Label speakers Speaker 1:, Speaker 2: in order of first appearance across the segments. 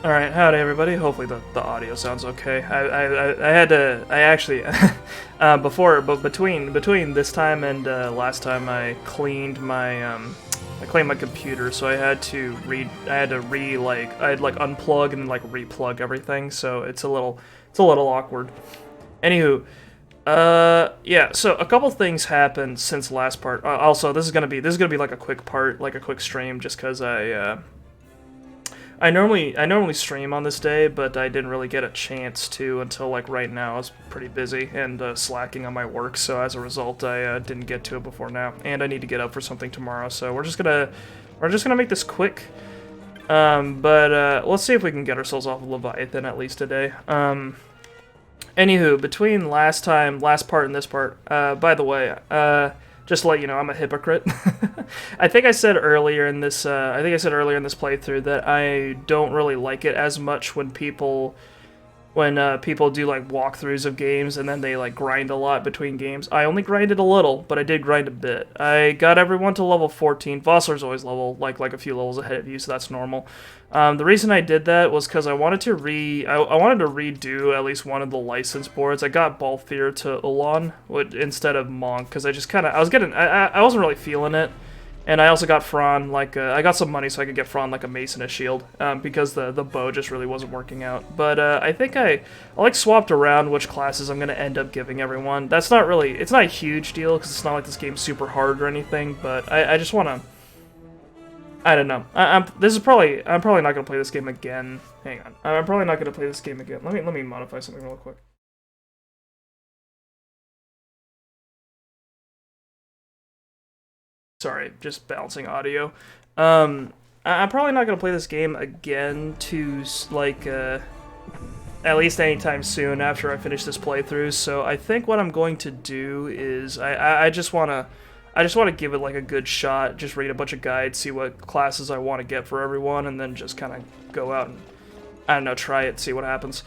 Speaker 1: Alright, howdy everybody. Hopefully the audio sounds okay. I actually between this time and last time I cleaned my computer, so I had to unplug and like replug everything, so it's a little awkward. Anywho, yeah, so a couple things happened since last part. Also, this is gonna be like a quick part, like a quick stream, just because I normally stream on this day, but I didn't really get a chance to until like right now. I was pretty busy and slacking on my work, so as a result, I didn't get to it before now. And I need to get up for something tomorrow, so we're just gonna make this quick. But let's see if we can get ourselves off of Leviathan at least today. Anywho, between last part and this part, by the way, just to let you know, I'm a hypocrite. I think I said earlier in this playthrough that I don't really like it as much when people do like walkthroughs of games and then they like grind a lot between games. I only grinded a little, but I did grind a bit. I got everyone to level 14. Vossler's always level like a few levels ahead of you, so that's normal. The reason I did that was because I wanted to redo at least one of the license boards. I got Balthier to Ulan instead of Monk because I wasn't really feeling it. And I also got Fran, I got some money so I could get Fran like a mace and a shield, because the bow just really wasn't working out. But I think I swapped around which classes I'm going to end up giving everyone. It's not a huge deal, because it's not like this game's super hard or anything, but I just want to, I don't know. I'm probably not going to play this game again. Hang on. I'm probably not going to play this game again. Let me modify something real quick. Sorry, just balancing audio. I'm probably not going to play this game again to, at least anytime soon after I finish this playthrough, so I think what I'm going to do is, I just want to give it, like, a good shot, just read a bunch of guides, see what classes I want to get for everyone, and then just kind of go out and, I don't know, try it, see what happens.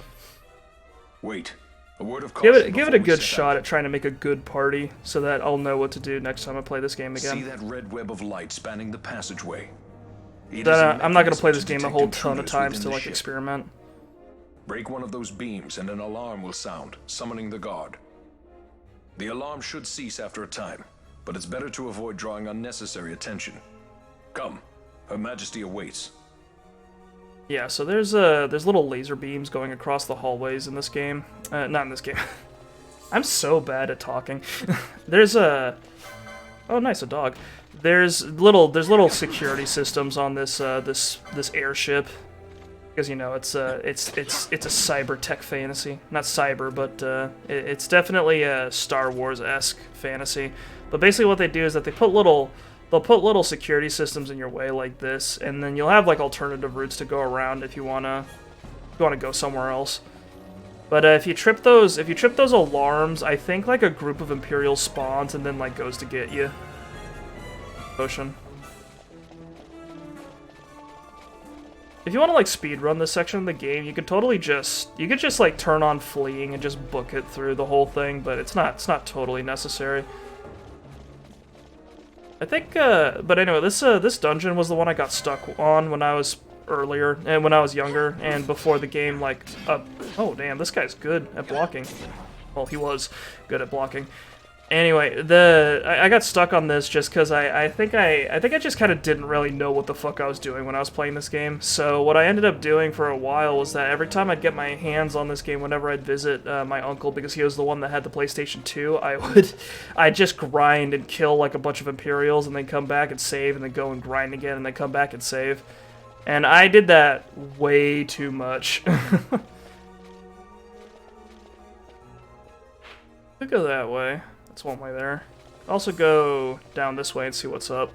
Speaker 2: Wait. A word of
Speaker 1: give it a good shot at trying to make a good party, so that I'll know what to do next time I play this game again.
Speaker 2: See that red web of light spanning the passageway?
Speaker 1: I'm not gonna play this game a whole ton of times to like experiment.
Speaker 2: Break one of those beams and an alarm will sound, summoning the guard. The alarm should cease after a time, but it's better to avoid drawing unnecessary attention. Come, Her Majesty awaits.
Speaker 1: Yeah, so there's little laser beams going across the hallways in this game. Not in this game. I'm so bad at talking. There's a... Oh, nice, a dog. There's little security systems on this this airship, because you know it's a cyber tech fantasy. Not cyber, but it's definitely a Star Wars-esque fantasy. But basically, what they do is that they'll put little security systems in your way like this, and then you'll have like alternative routes to go around if you wanna go somewhere else. But if you trip those alarms, I think like a group of Imperials spawns and then like goes to get you. Ocean. If you want to like speedrun this section of the game, you could just like turn on fleeing and just book it through the whole thing, but it's not totally necessary. I think, but anyway, this dungeon was the one I got stuck on when I was earlier, and when I was younger, and before the game, like, oh damn, this guy's good at blocking. Well, he was good at blocking. Anyway, I got stuck on this just because I think I just kind of didn't really know what the fuck I was doing when I was playing this game. So what I ended up doing for a while was that every time I'd get my hands on this game, whenever I'd visit my uncle, because he was the one that had the PlayStation 2, I'd just grind and kill like a bunch of Imperials and then come back and save and then go and grind again and then come back and save. And I did that way too much. Could go that way. That's one way there. Also go down this way and see what's up.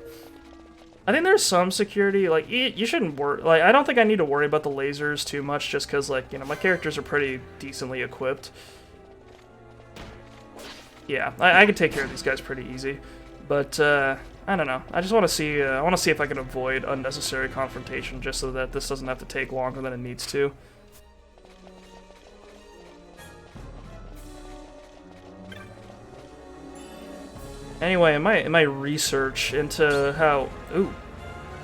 Speaker 1: I think there's some security, like, you shouldn't worry, like, I don't think I need to worry about the lasers too much, just because, like, you know, my characters are pretty decently equipped. Yeah, I can take care of these guys pretty easy. But, I don't know. I just want to see, if I can avoid unnecessary confrontation, just so that this doesn't have to take longer than it needs to. Anyway, in my research into how... Ooh,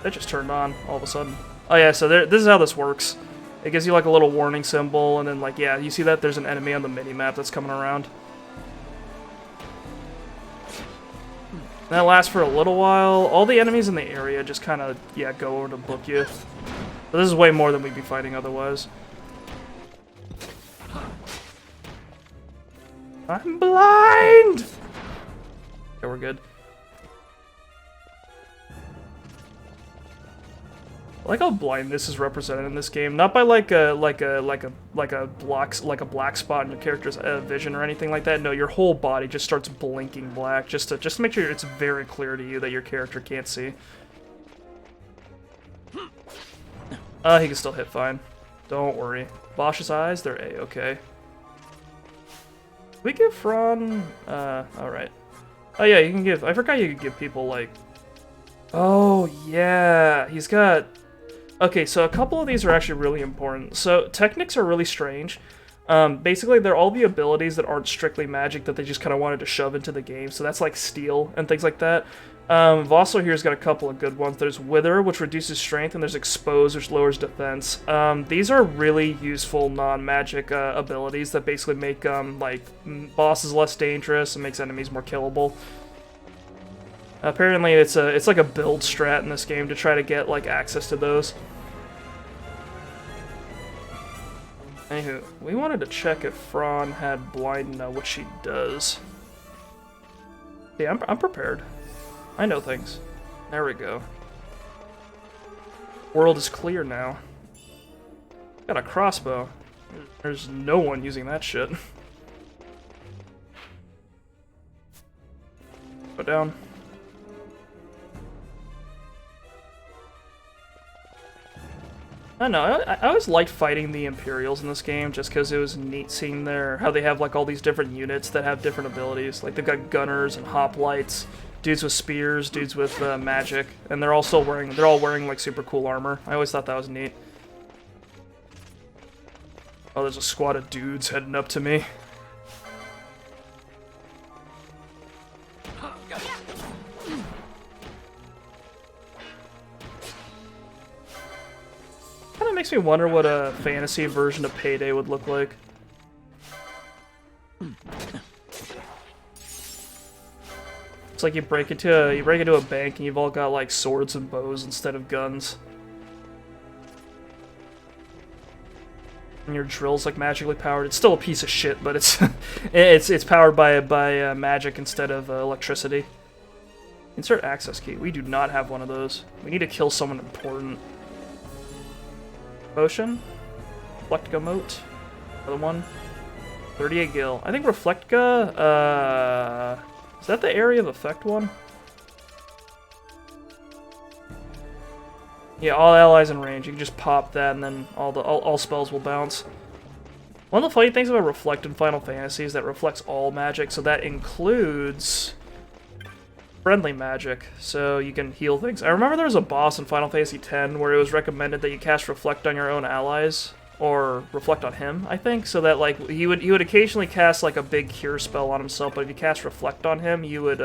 Speaker 1: that just turned on all of a sudden. Oh yeah, so this is how this works. It gives you like a little warning symbol, and then like, yeah, you see that there's an enemy on the mini-map that's coming around. That lasts for a little while. All the enemies in the area just kind of, yeah, go over to book you. But this is way more than we'd be fighting otherwise. I'm blind! Okay, we're good. I like how blindness is represented in this game, not by like a black spot in your character's vision or anything like that. No, your whole body just starts blinking black, just to make sure it's very clear to you that your character can't see. He can still hit fine. Don't worry. Bosch's eyes, they're A-okay. We give Fran, alright. Oh yeah, you can give, I forgot you could give people like, oh yeah, he's got, okay, so a couple of these are actually really important. So techniques are really strange. Basically they're all the abilities that aren't strictly magic that they just kind of wanted to shove into the game. So that's like steal and things like that. Vossler here's got a couple of good ones. There's Wither, which reduces strength, and there's Expose, which lowers defense. These are really useful non-magic abilities that basically make like bosses less dangerous and makes enemies more killable. Apparently, it's like a build strat in this game to try to get like access to those. Anywho, we wanted to check if Fran had blind now, what she does. Yeah, I'm prepared. I know things. There we go. World is clear now. Got a crossbow. There's no one using that shit. Go down. I don't know, I always liked fighting the Imperials in this game just because it was neat seeing how they have like all these different units that have different abilities. Like they've got gunners and hoplites, dudes with spears, dudes with magic, and they're all wearing like super cool armor. I always thought that was neat. Oh, there's a squad of dudes heading up to me. Kinda makes me wonder what a fantasy version of Payday would look like. It's like you break into a bank and you've all got like swords and bows instead of guns. And your drill's like magically powered. It's still a piece of shit, but it's it's powered by magic instead of electricity. Insert access key. We do not have one of those. We need to kill someone important. Potion. Reflectka moat. Another one. 38 gil. I think Reflectka, is that the area of effect one? Yeah, all allies in range. You can just pop that and then all spells will bounce. One of the funny things about Reflect in Final Fantasy is that it reflects all magic, so that includes friendly magic, so you can heal things. I remember there was a boss in Final Fantasy X where it was recommended that you cast Reflect on your own allies, or Reflect on him, I think, so that like he would occasionally cast like a big cure spell on himself, but if you cast Reflect on him, you would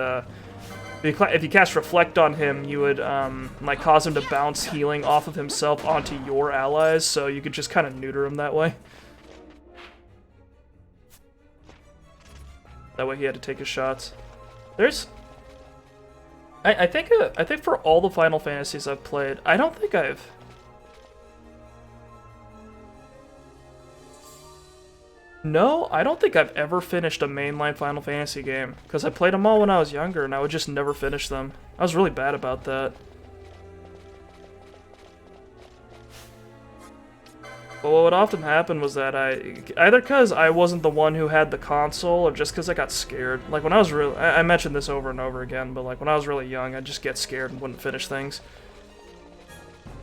Speaker 1: if you cast Reflect on him, you would like cause him to bounce healing off of himself onto your allies, so you could just kind of neuter him that way. That way he had to take his shots. There's I think for all the Final Fantasies I've played, I don't think I've... No, I don't think I've ever finished a mainline Final Fantasy game, because I played them all when I was younger, and I would just never finish them. I was really bad about that. But what would often happen was that either because I wasn't the one who had the console, or just because I got scared. Like when I was I mentioned this over and over again, but like when I was really young, I'd just get scared and wouldn't finish things.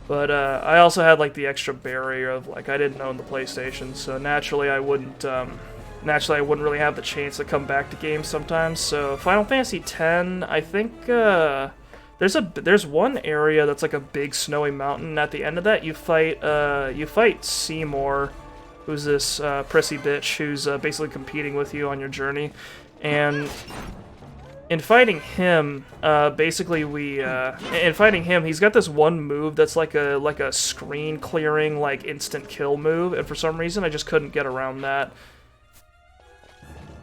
Speaker 1: But I also had like the extra barrier of like I didn't own the PlayStation, so naturally I wouldn't really have the chance to come back to games sometimes. So Final Fantasy X, I think there's one area that's like a big snowy mountain, and at the end of that you fight Seymour, who's this prissy bitch who's basically competing with you on your journey, and in fighting him, basically in fighting him, he's got this one move that's like a screen clearing, like instant kill move, and for some reason I just couldn't get around that.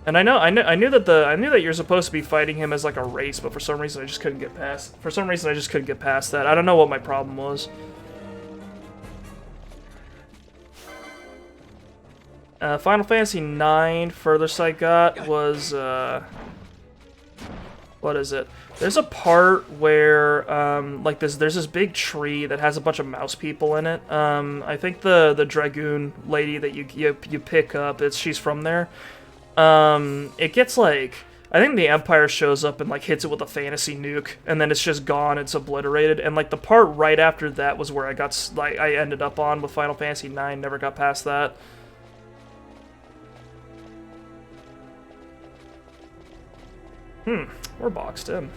Speaker 1: And I knew that you're supposed to be fighting him as like a race, but for some reason I just couldn't get past. For some reason I just couldn't get past that. I don't know what my problem was. Final Fantasy IX, furthest I got was what is it? There's a part where like there's this big tree that has a bunch of mouse people in it. I think the dragoon lady that you pick up, she's from there. It gets like, I think the Empire shows up and like hits it with a fantasy nuke, and then it's just gone, it's obliterated, and like the part right after that was where I ended up on with Final Fantasy IX, never got past that. We're boxed in.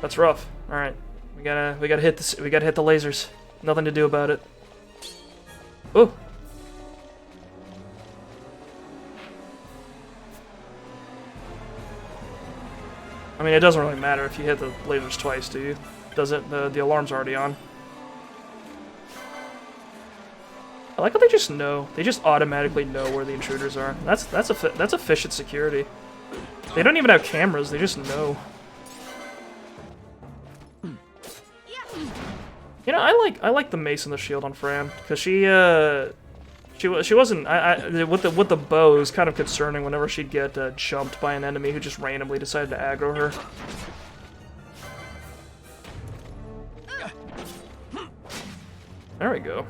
Speaker 1: That's rough. All right, we gotta hit the lasers. Nothing to do about it. Ooh. I mean, it doesn't really matter if you hit the lasers twice, do you? Does it? The alarm's already on. I like how they just know. They just automatically know where the intruders are. That's efficient security. They don't even have cameras. They just know. You know, I like the mace and the shield on Fran, because she wasn't with the bow. It was kind of concerning whenever she'd get jumped by an enemy who just randomly decided to aggro her. There we go.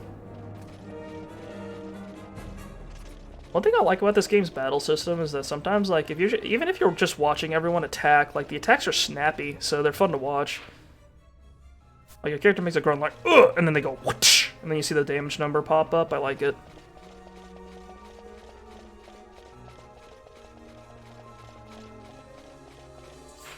Speaker 1: One thing I like about this game's battle system is that sometimes, like, even if you're just watching everyone attack, like, the attacks are snappy, so they're fun to watch. Like, your character makes a grunt like, ugh, and then they go, whoosh, and then you see the damage number pop up. I like it.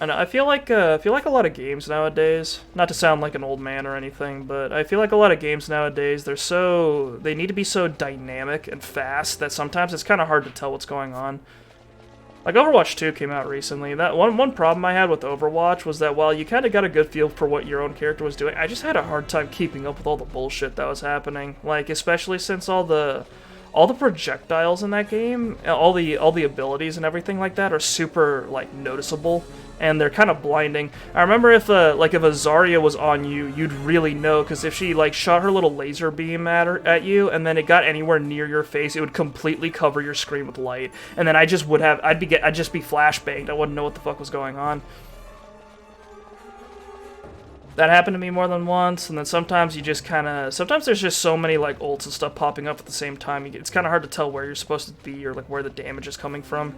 Speaker 1: And I feel like a lot of games nowadays, not to sound like an old man or anything, but I feel like a lot of games nowadays, they need to be so dynamic and fast that sometimes it's kind of hard to tell what's going on. Like Overwatch 2 came out recently. That one problem I had with Overwatch was that while you kind of got a good feel for what your own character was doing, I just had a hard time keeping up with all the bullshit that was happening. Like, especially since all the projectiles in that game, all the abilities and everything like that are super, like, noticeable, and they're kind of blinding. I remember if a Zarya was on you, you'd really know, because if she, like, shot her little laser beam at you, and then it got anywhere near your face, it would completely cover your screen with light, and then I'd just be flashbanged. I wouldn't know what the fuck was going on. That happened to me more than once, and then sometimes sometimes there's just so many, like, ults and stuff popping up at the same time, it's kind of hard to tell where you're supposed to be, or, like, where the damage is coming from.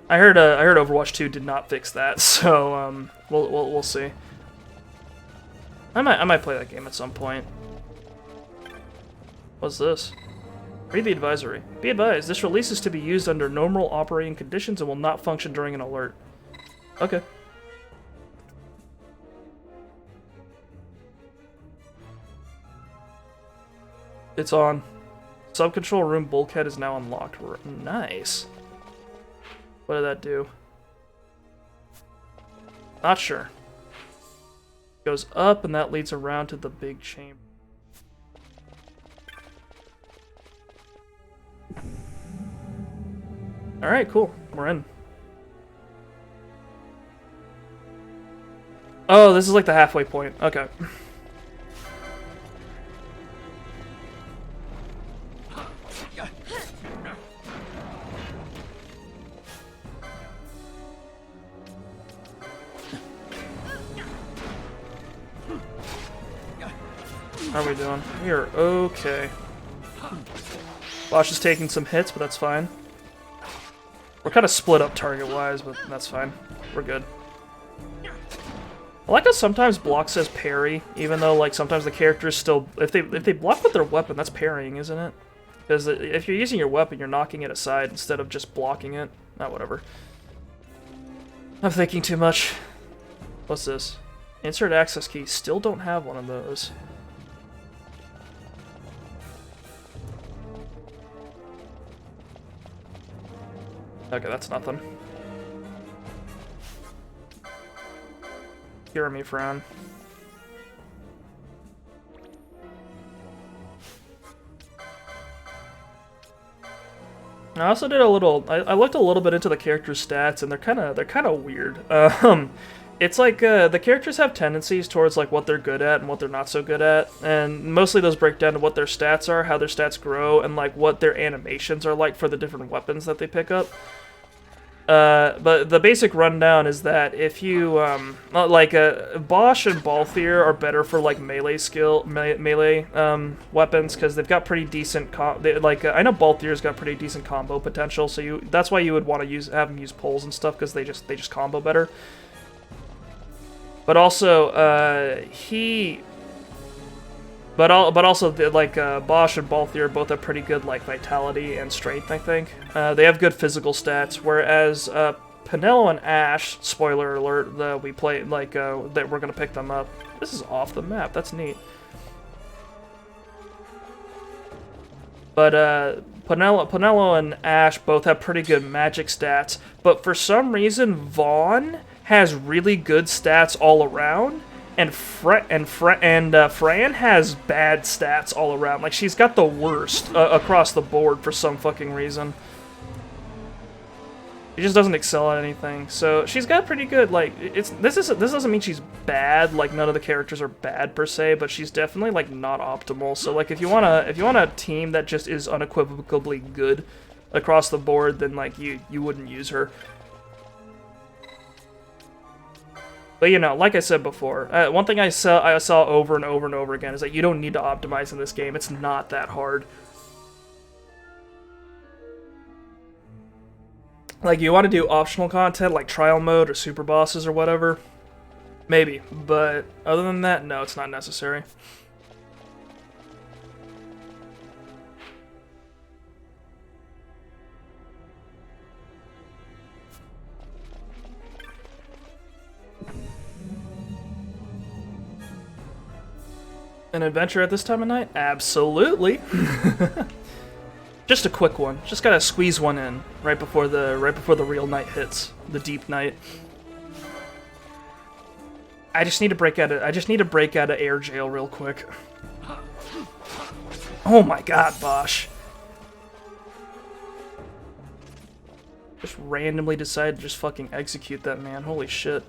Speaker 1: I heard Overwatch 2 did not fix that, so, we'll see. I might play that game at some point. What's this? Read the advisory. Be advised, this release is to be used under normal operating conditions and will not function during an alert. Okay. It's on. Sub-control room bulkhead is now unlocked. Nice. What did that do? Not sure. Goes up, and that leads around to the big chamber. Alright, cool. We're in. Oh, this is like the halfway point. Okay. How are we doing? We are okay. Bosch is taking some hits, but that's fine. We're kind of split up target-wise, but that's fine. We're good. I like how sometimes block says parry, even though, like, sometimes the characters still... If they block with their weapon, that's parrying, isn't it? Because if you're using your weapon, you're knocking it aside instead of just blocking it. Not whatever. I'm thinking too much. What's this? Insert access key. Still don't have one of those. Okay, that's nothing. Hear me, Fran. I also did a little. I looked a little bit into the characters' stats, and they're kind of weird. It's like the characters have tendencies towards like what they're good at and what they're not so good at, and mostly those break down to what their stats are, how their stats grow, and like what their animations are like for the different weapons that they pick up. But the basic rundown is that if you, Bosch and Balthier are better for, like, melee weapons, because they've got pretty decent, I know Balthier's got pretty decent combo potential, so that's why you would want to have them use poles and stuff, because they just combo better. But also, also, Bosch and Balthier both have pretty good, like, vitality and strength, I think. They have good physical stats, whereas Pinello and Ash, spoiler alert, that we play, that we're gonna pick them up. This is off the map, that's neat. But Pinello and Ash both have pretty good magic stats, but for some reason, Vaughn has really good stats all around. And Fran has bad stats all around. Like, she's got the worst across the board for some fucking reason. She just doesn't excel at anything. So she's got pretty good. Like, this doesn't mean she's bad. Like, none of the characters are bad per se, but she's definitely like not optimal. So like, if you want a team that just is unequivocally good across the board, then like you wouldn't use her. But, you know, like I said before, one thing I saw over and over and over again is that you don't need to optimize in this game. It's not that hard. Like, you want to do optional content, like trial mode or super bosses or whatever? Maybe, but other than that, no, it's not necessary. An adventure at this time of night? Absolutely. Just a quick one. Just gotta squeeze one in right before the real night hits, the deep night. I just need to break out of air jail real quick. Oh my god, Bosch. Just randomly decided to just fucking execute that man. Holy shit.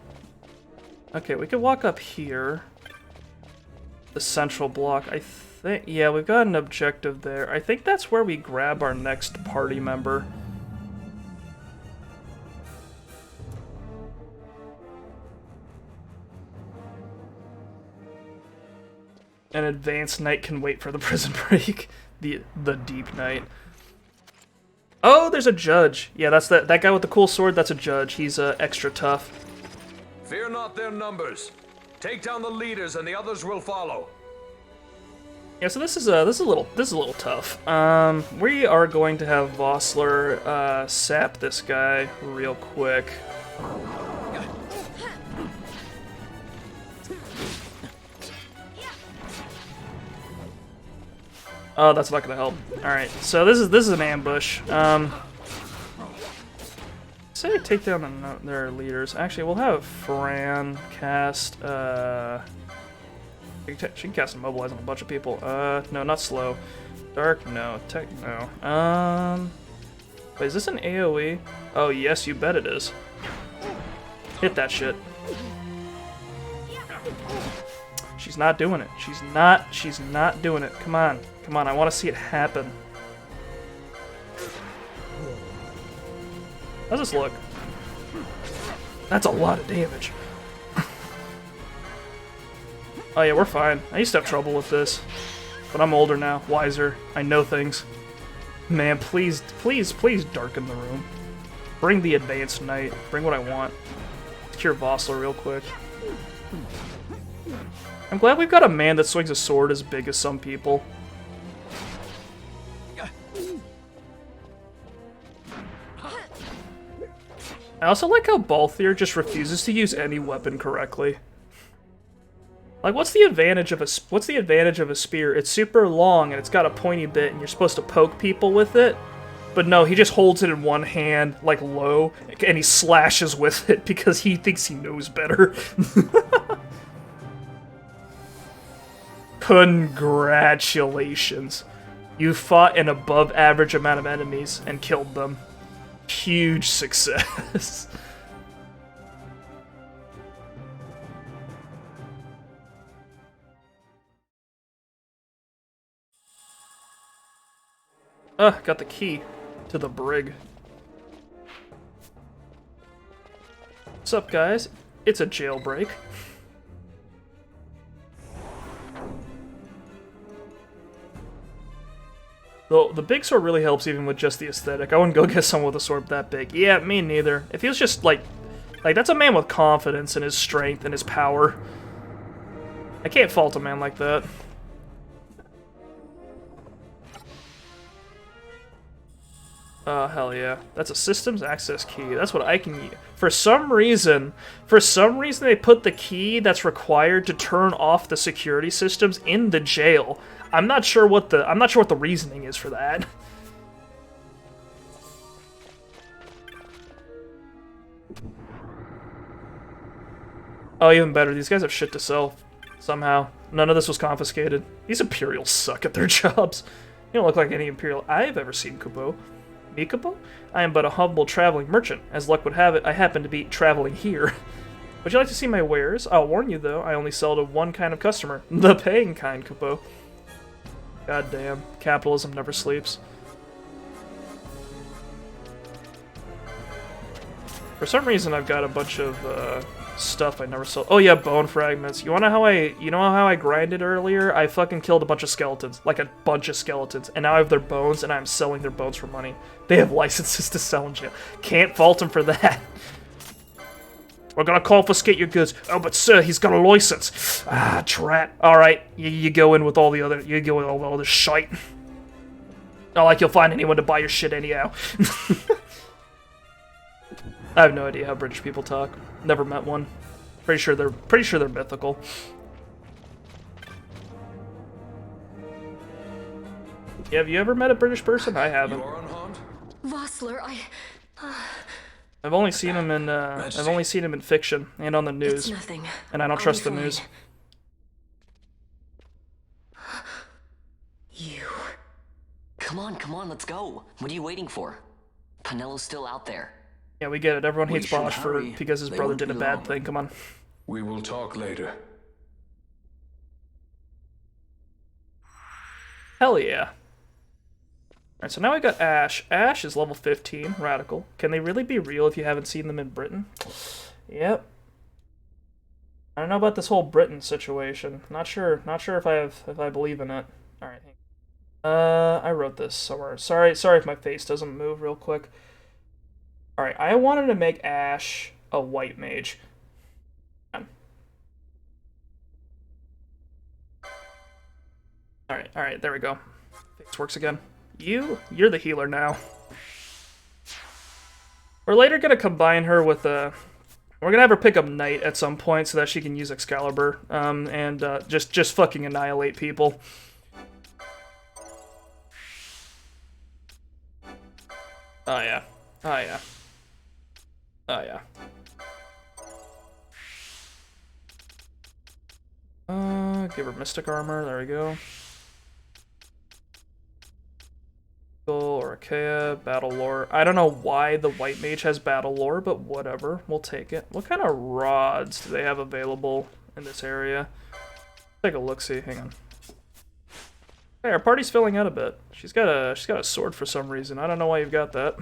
Speaker 1: Okay, we could walk up here. The central block, I think, yeah, we've got an objective there. I think that's where we grab our next party member. An advanced night can wait for the prison break. the deep night. Oh, there's a judge. Yeah, that's that guy with the cool sword, that's a judge. He's extra tough.
Speaker 2: Fear not their numbers. Take down the leaders, and the others will follow.
Speaker 1: Yeah, so this is a little tough. We are going to have Vossler sap this guy real quick. Oh, that's not gonna help. All right, so this is an ambush. Say take down their leaders. Actually, we'll have Fran cast. She can cast and mobilize on a bunch of people. No, not slow. Dark, no. Tech, no. Wait, is this an AoE? Oh, yes, you bet it is. Hit that shit. She's not doing it. She's not doing it. Come on. Come on, I want to see it happen. How's this look? That's a lot of damage. Oh yeah, we're fine. I used to have trouble with this. But I'm older now, wiser. I know things. Man, please, please, please darken the room. Bring the advanced night. Bring what I want. Cure Vossler real quick. I'm glad we've got a man that swings a sword as big as some people. I also like how Balthier just refuses to use any weapon correctly. Like, what's the advantage of a spear? It's super long and it's got a pointy bit and you're supposed to poke people with it. But no, he just holds it in one hand, like low, and he slashes with it because he thinks he knows better. Congratulations. You fought an above average amount of enemies and killed them. Huge success. Got the key to the brig. What's up, guys? It's a jailbreak. Though the big sword really helps even with just the aesthetic. I wouldn't go get someone with a sword that big. Yeah, me neither. It feels just like that's a man with confidence in his strength and his power. I can't fault a man like that. Hell yeah. That's a systems access key. That's what I can use. For some reason they put the key that's required to turn off the security systems in the jail. I'm not sure what the reasoning is for that. Oh, even better. These guys have shit to sell somehow. None of this was confiscated. These Imperials suck at their jobs. You don't look like any Imperial I've ever seen, Kupo. Me, Kupo? I am but a humble traveling merchant. As luck would have it, I happen to be traveling here. Would you like to see my wares? I'll warn you, though, I only sell to one kind of customer. The paying kind, Kupo. God damn. Capitalism never sleeps. For some reason, I've got a bunch of, stuff I never sold. Oh yeah, bone fragments. You know how I grinded earlier? I fucking killed a bunch of skeletons. Like a bunch of skeletons. And now I have their bones, and I'm selling their bones for money. They have licenses to sell in jail. Can't fault them for that. We're gonna confiscate your goods. Oh, but sir, he's got a license. Ah, drat. Alright, you go in with all the other, you go with all this shite. Not like you'll find anyone to buy your shit anyhow. I have no idea how British people talk. Never met one. Pretty sure they're mythical. Yeah, have you ever met a British person? I haven't.
Speaker 2: You are unharmed?
Speaker 3: Vossler,
Speaker 1: I've only seen him in fiction and on the news.
Speaker 3: It's nothing.
Speaker 1: And I don't trust the news.
Speaker 3: You.
Speaker 4: Come on, let's go. What are you waiting for? Panelo's still out there.
Speaker 1: Yeah, we get it. Everyone hates
Speaker 2: should
Speaker 1: Bosch
Speaker 2: hurry.
Speaker 1: because his
Speaker 2: They
Speaker 1: brother
Speaker 2: won't
Speaker 1: did a
Speaker 2: be
Speaker 1: bad
Speaker 2: long.
Speaker 1: thing. Come on.
Speaker 2: We will talk later.
Speaker 1: Hell yeah. Alright, so now we got Ash. Ash is level 15, radical. Can they really be real if you haven't seen them in Britain? Yep. I don't know about this whole Britain situation. Not sure if I believe in it. Alright. I wrote this somewhere. Sorry if my face doesn't move real quick. Alright, I wanted to make Ash a white mage. Alright, there we go. Face works again. You're the healer now. We're later gonna combine her with we're gonna have her pick up Knight at some point so that she can use Excalibur, and just fucking annihilate people. Oh yeah. Oh yeah. Oh yeah. Give her Mystic Armor, there we go. Or Achaea, Battle Lore. I don't know why the White Mage has Battle Lore, but whatever. We'll take it. What kind of rods do they have available in this area? Take a look-see. Hang on. Hey, our party's filling out a bit. She's got a sword for some reason. I don't know why you've got that.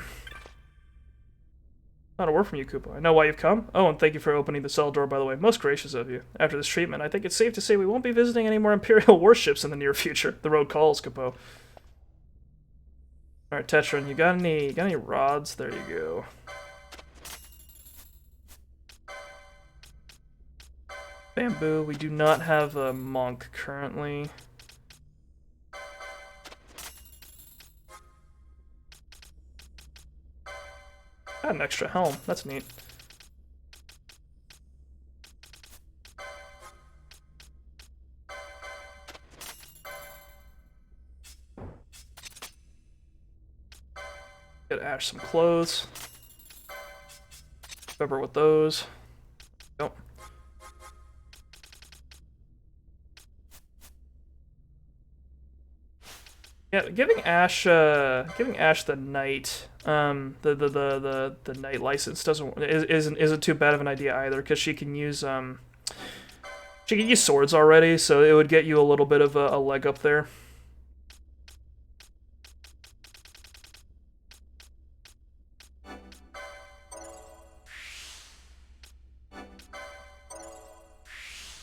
Speaker 1: Not a word from you, Koopa. I know why you've come. Oh, and thank you for opening the cell door, by the way. Most gracious of you. After this treatment, I think it's safe to say we won't be visiting any more Imperial warships in the near future. The road calls, Koopa. Alright, Tetron, you got any rods? There you go. Bamboo, we do not have a monk currently. Got an extra helm, that's neat. Get Ash some clothes. Cover with those. Nope. Yeah, giving Ash the knight, the knight license isn't too bad of an idea either, because she can use swords already, so it would get you a little bit of a leg up there.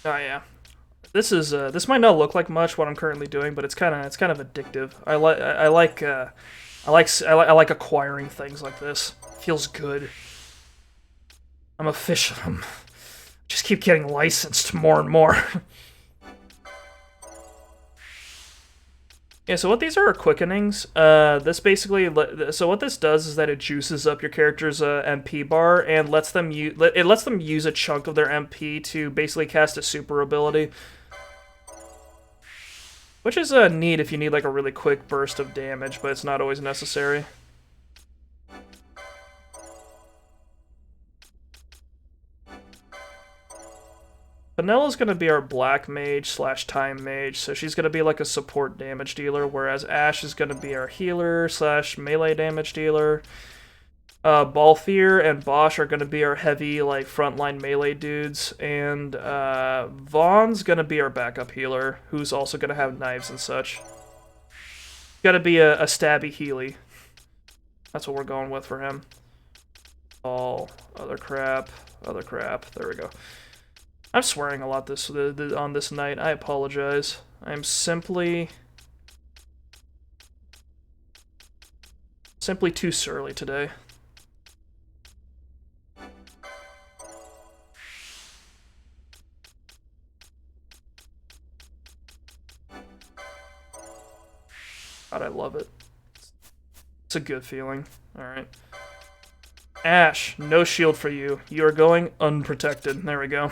Speaker 1: Oh yeah. This might not look like much what I'm currently doing, but it's kind of addictive. I like acquiring things like this. It feels good. I'm a fish of them. Just keep getting licensed more and more. Yeah, so what these are quickenings. This basically, so what this does is that it juices up your character's MP bar and lets them use a chunk of their MP to basically cast a super ability, which is neat if you need like a really quick burst of damage, but it's not always necessary. Vanilla going to be our black mage / time mage, so she's going to be like a support damage dealer, whereas Ash is going to be our healer / melee damage dealer. Balthier and Bosch are going to be our heavy, like, frontline melee dudes, and Vaughn's going to be our backup healer, who's also going to have knives and such. Got to be a stabby healy. That's what we're going with for him. All other crap, there we go. I'm swearing a lot on this night. I apologize. I'm simply too surly today. God, I love it. It's a good feeling. Alright. Ash, no shield for you. You are going unprotected. There we go.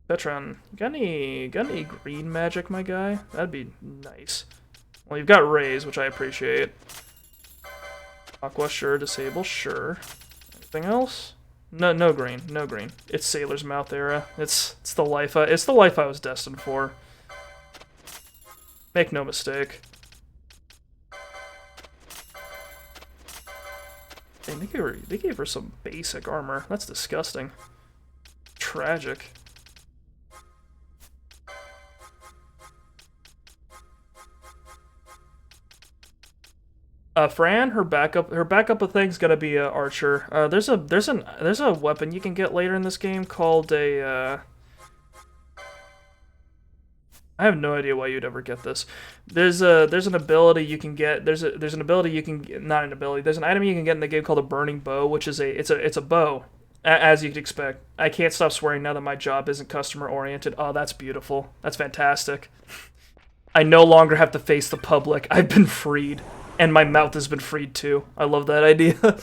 Speaker 1: Petron, got any green magic, my guy? That'd be nice. Well, you've got raise, which I appreciate. Aqua, sure. Disable, sure. Anything else? No green, no green. It's Sailor's Mouth era. It's the life I was destined for. Make no mistake. Dang, they gave her some basic armor. That's disgusting. Tragic. Fran, her backup of thing's gonna be a archer. There's a weapon you can get later in this game called a. I have no idea why you'd ever get this. There's an ability you can get. There's an ability you can get, not an ability. There's an item you can get in the game called a burning bow, which is it's a bow, as you'd expect. I can't stop swearing now that my job isn't customer oriented. Oh, that's beautiful. That's fantastic. I no longer have to face the public. I've been freed. And my mouth has been freed too. I love that idea.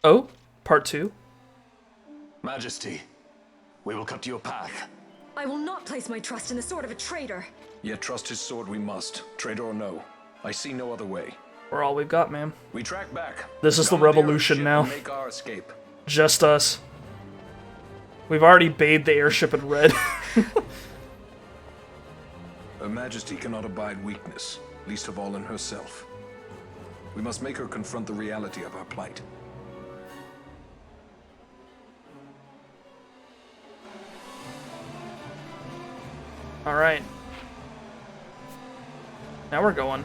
Speaker 1: Oh, part 2.
Speaker 3: Majesty, we will cut your path.
Speaker 5: I will not place my trust in the sword of a traitor.
Speaker 2: Yet trust his sword we must, traitor or no. I see no other way.
Speaker 1: We're all we've got, man.
Speaker 2: We track back.
Speaker 1: This is the revolution now.
Speaker 2: Make our escape.
Speaker 1: Just us. We've already bathed the airship in red.
Speaker 2: Her Majesty cannot abide weakness, least of all in herself. We must make her confront the reality of our plight.
Speaker 1: Alright. Now we're going.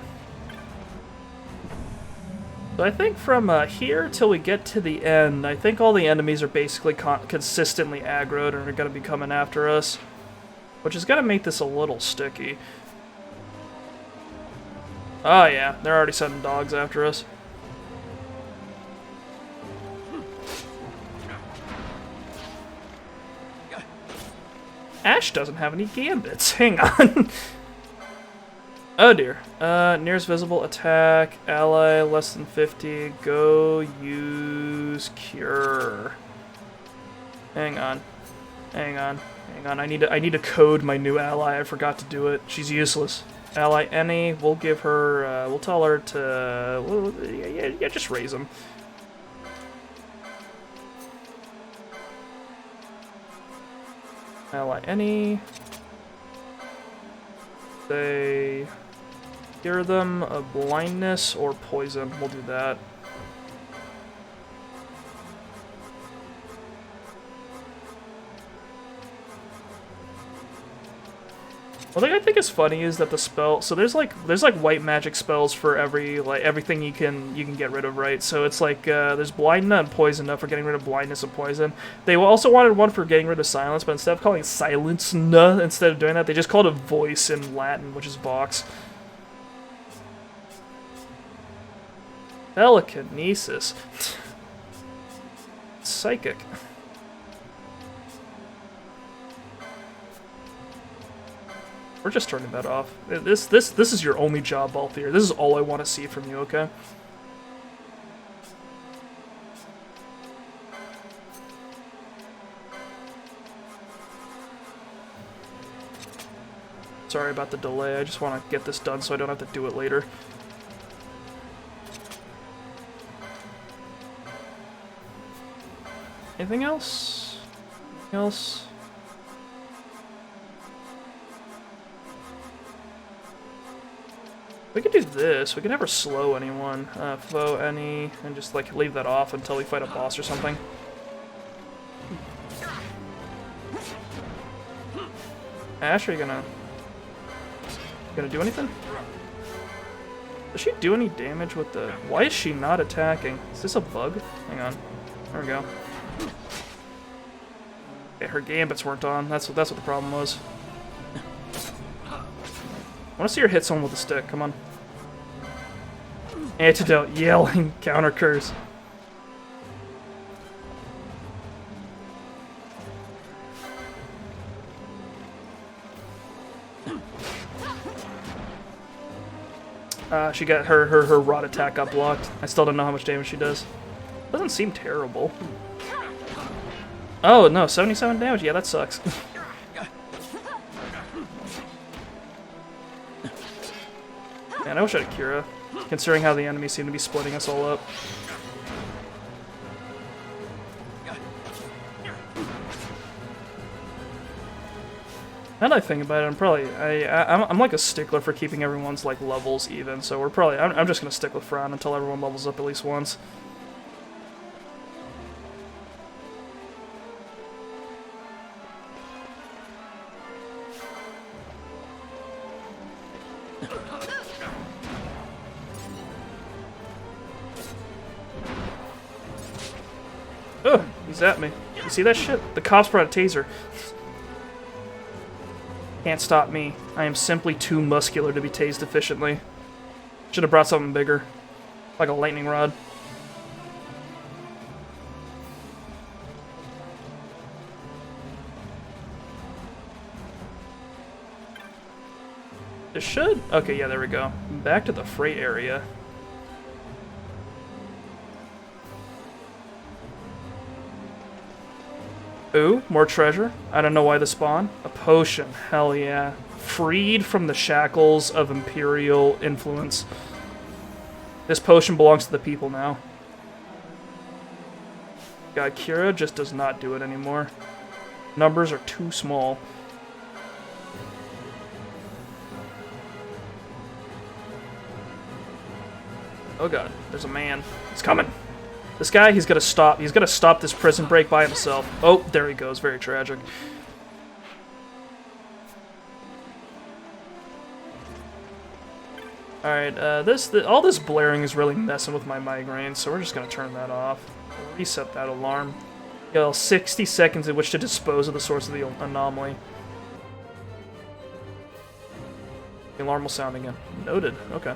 Speaker 1: So I think from here till we get to the end, I think all the enemies are basically consistently aggroed and are going to be coming after us. Which is going to make this a little sticky. Oh yeah, they're already sending dogs after us. Ash doesn't have any gambits. Hang on. Oh dear. Nearest visible attack, ally less than 50. Go use cure. Hang on. Hang on. I need to code my new ally. I forgot to do it. She's useless. Ally any. We'll give her. We'll tell her to. Yeah, just raise him. Ally any. They cure them of blindness or poison. We'll do that. One thing I think is funny is that the spell. So there's like white magic spells for everything you can get rid of, right? So it's like there's blindness and poison for getting rid of blindness and poison. They also wanted one for getting rid of silence, but instead of calling it silence, instead of doing that, they just called it voice in Latin, which is vox. Telekinesis. Psychic. We're just turning that off. This is your only job, Balthier. This is all I want to see from you, okay? Sorry about the delay. I just want to get this done so I don't have to do it later. Anything else? Anything else? We could do this. We could never slow anyone. Foe any, and just like leave that off until we fight a boss or something. Ash, are you gonna do anything? Does she do any damage with the... Why is she not attacking? Is this a bug? Hang on. There we go. Okay, her gambits weren't on. That's what the problem was. I want to see her hit someone with a stick. Come on. Antidote. Yelling. Counter curse. She got her rod attack got blocked. I still don't know how much damage she does. Doesn't seem terrible. Oh no, 77 damage. Yeah, that sucks. Man, I wish I had Kira, considering how the enemies seem to be splitting us all up. Now that I think about it, I'm like a stickler for keeping everyone's like levels even. So we're probably I'm just gonna stick with Fran until everyone levels up at least once. Ugh, he's at me. You see that shit? The cops brought a taser. Can't stop me. I am simply too muscular to be tased efficiently. Should have brought something bigger. Like a lightning rod. It should? Okay, yeah, there we go. Back to the freight area. Ooh, more treasure. I don't know why the spawn. A potion. Hell yeah. Freed from the shackles of Imperial influence. This potion belongs to the people now. God, Kira just does not do it anymore. Numbers are too small. Oh god, there's a man. He's coming. This guy, he's gonna stop this prison break by himself. Oh, there he goes. Very tragic. Alright, all this blaring is really messing with my migraine, so we're just gonna turn that off. Reset that alarm. You know, 60 seconds in which to dispose of the source of the anomaly. The alarm will sound again. Noted. Okay.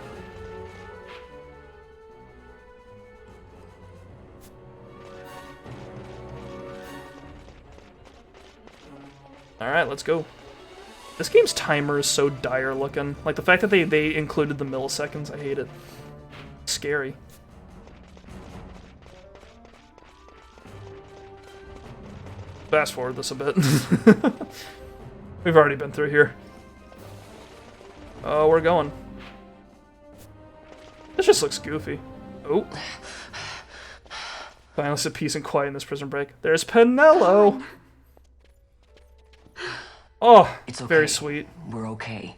Speaker 1: Alright, let's go. This game's timer is so dire looking. Like, the fact that they included the milliseconds, I hate it. It's scary. Fast forward this a bit. We've already been through here. Oh, we're going. This just looks goofy. Oh. Finally some peace and quiet in this prison break. There's Penelo! Oh,
Speaker 4: It's okay.
Speaker 1: very sweet.
Speaker 4: We're okay.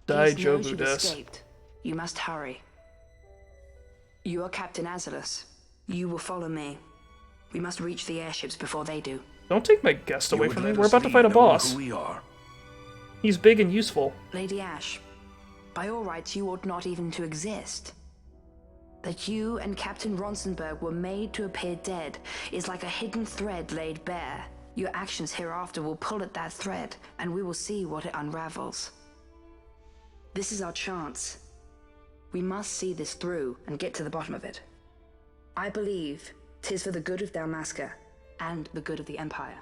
Speaker 1: Die
Speaker 6: These knows
Speaker 1: Jobu
Speaker 6: you've
Speaker 1: des.
Speaker 6: escaped. You must hurry. You are Captain Azalus. You will follow me. We must reach the airships before they do.
Speaker 1: Don't take my guest away
Speaker 2: You
Speaker 1: from
Speaker 2: would
Speaker 1: me.
Speaker 2: let
Speaker 1: We're
Speaker 2: us
Speaker 1: about to
Speaker 2: leave
Speaker 1: fight a
Speaker 2: knowing
Speaker 1: boss.
Speaker 2: Who we are.
Speaker 1: He's big and useful.
Speaker 6: Lady Ash, by all rights you ought not even to exist. That you and Captain Ronsenberg were made to appear dead is like a hidden thread laid bare. Your actions hereafter will pull at that thread, and we will see what it unravels. This is our chance. We must see this through and get to the bottom of it. I believe 'tis for the good of Dalmasca and the good of the Empire.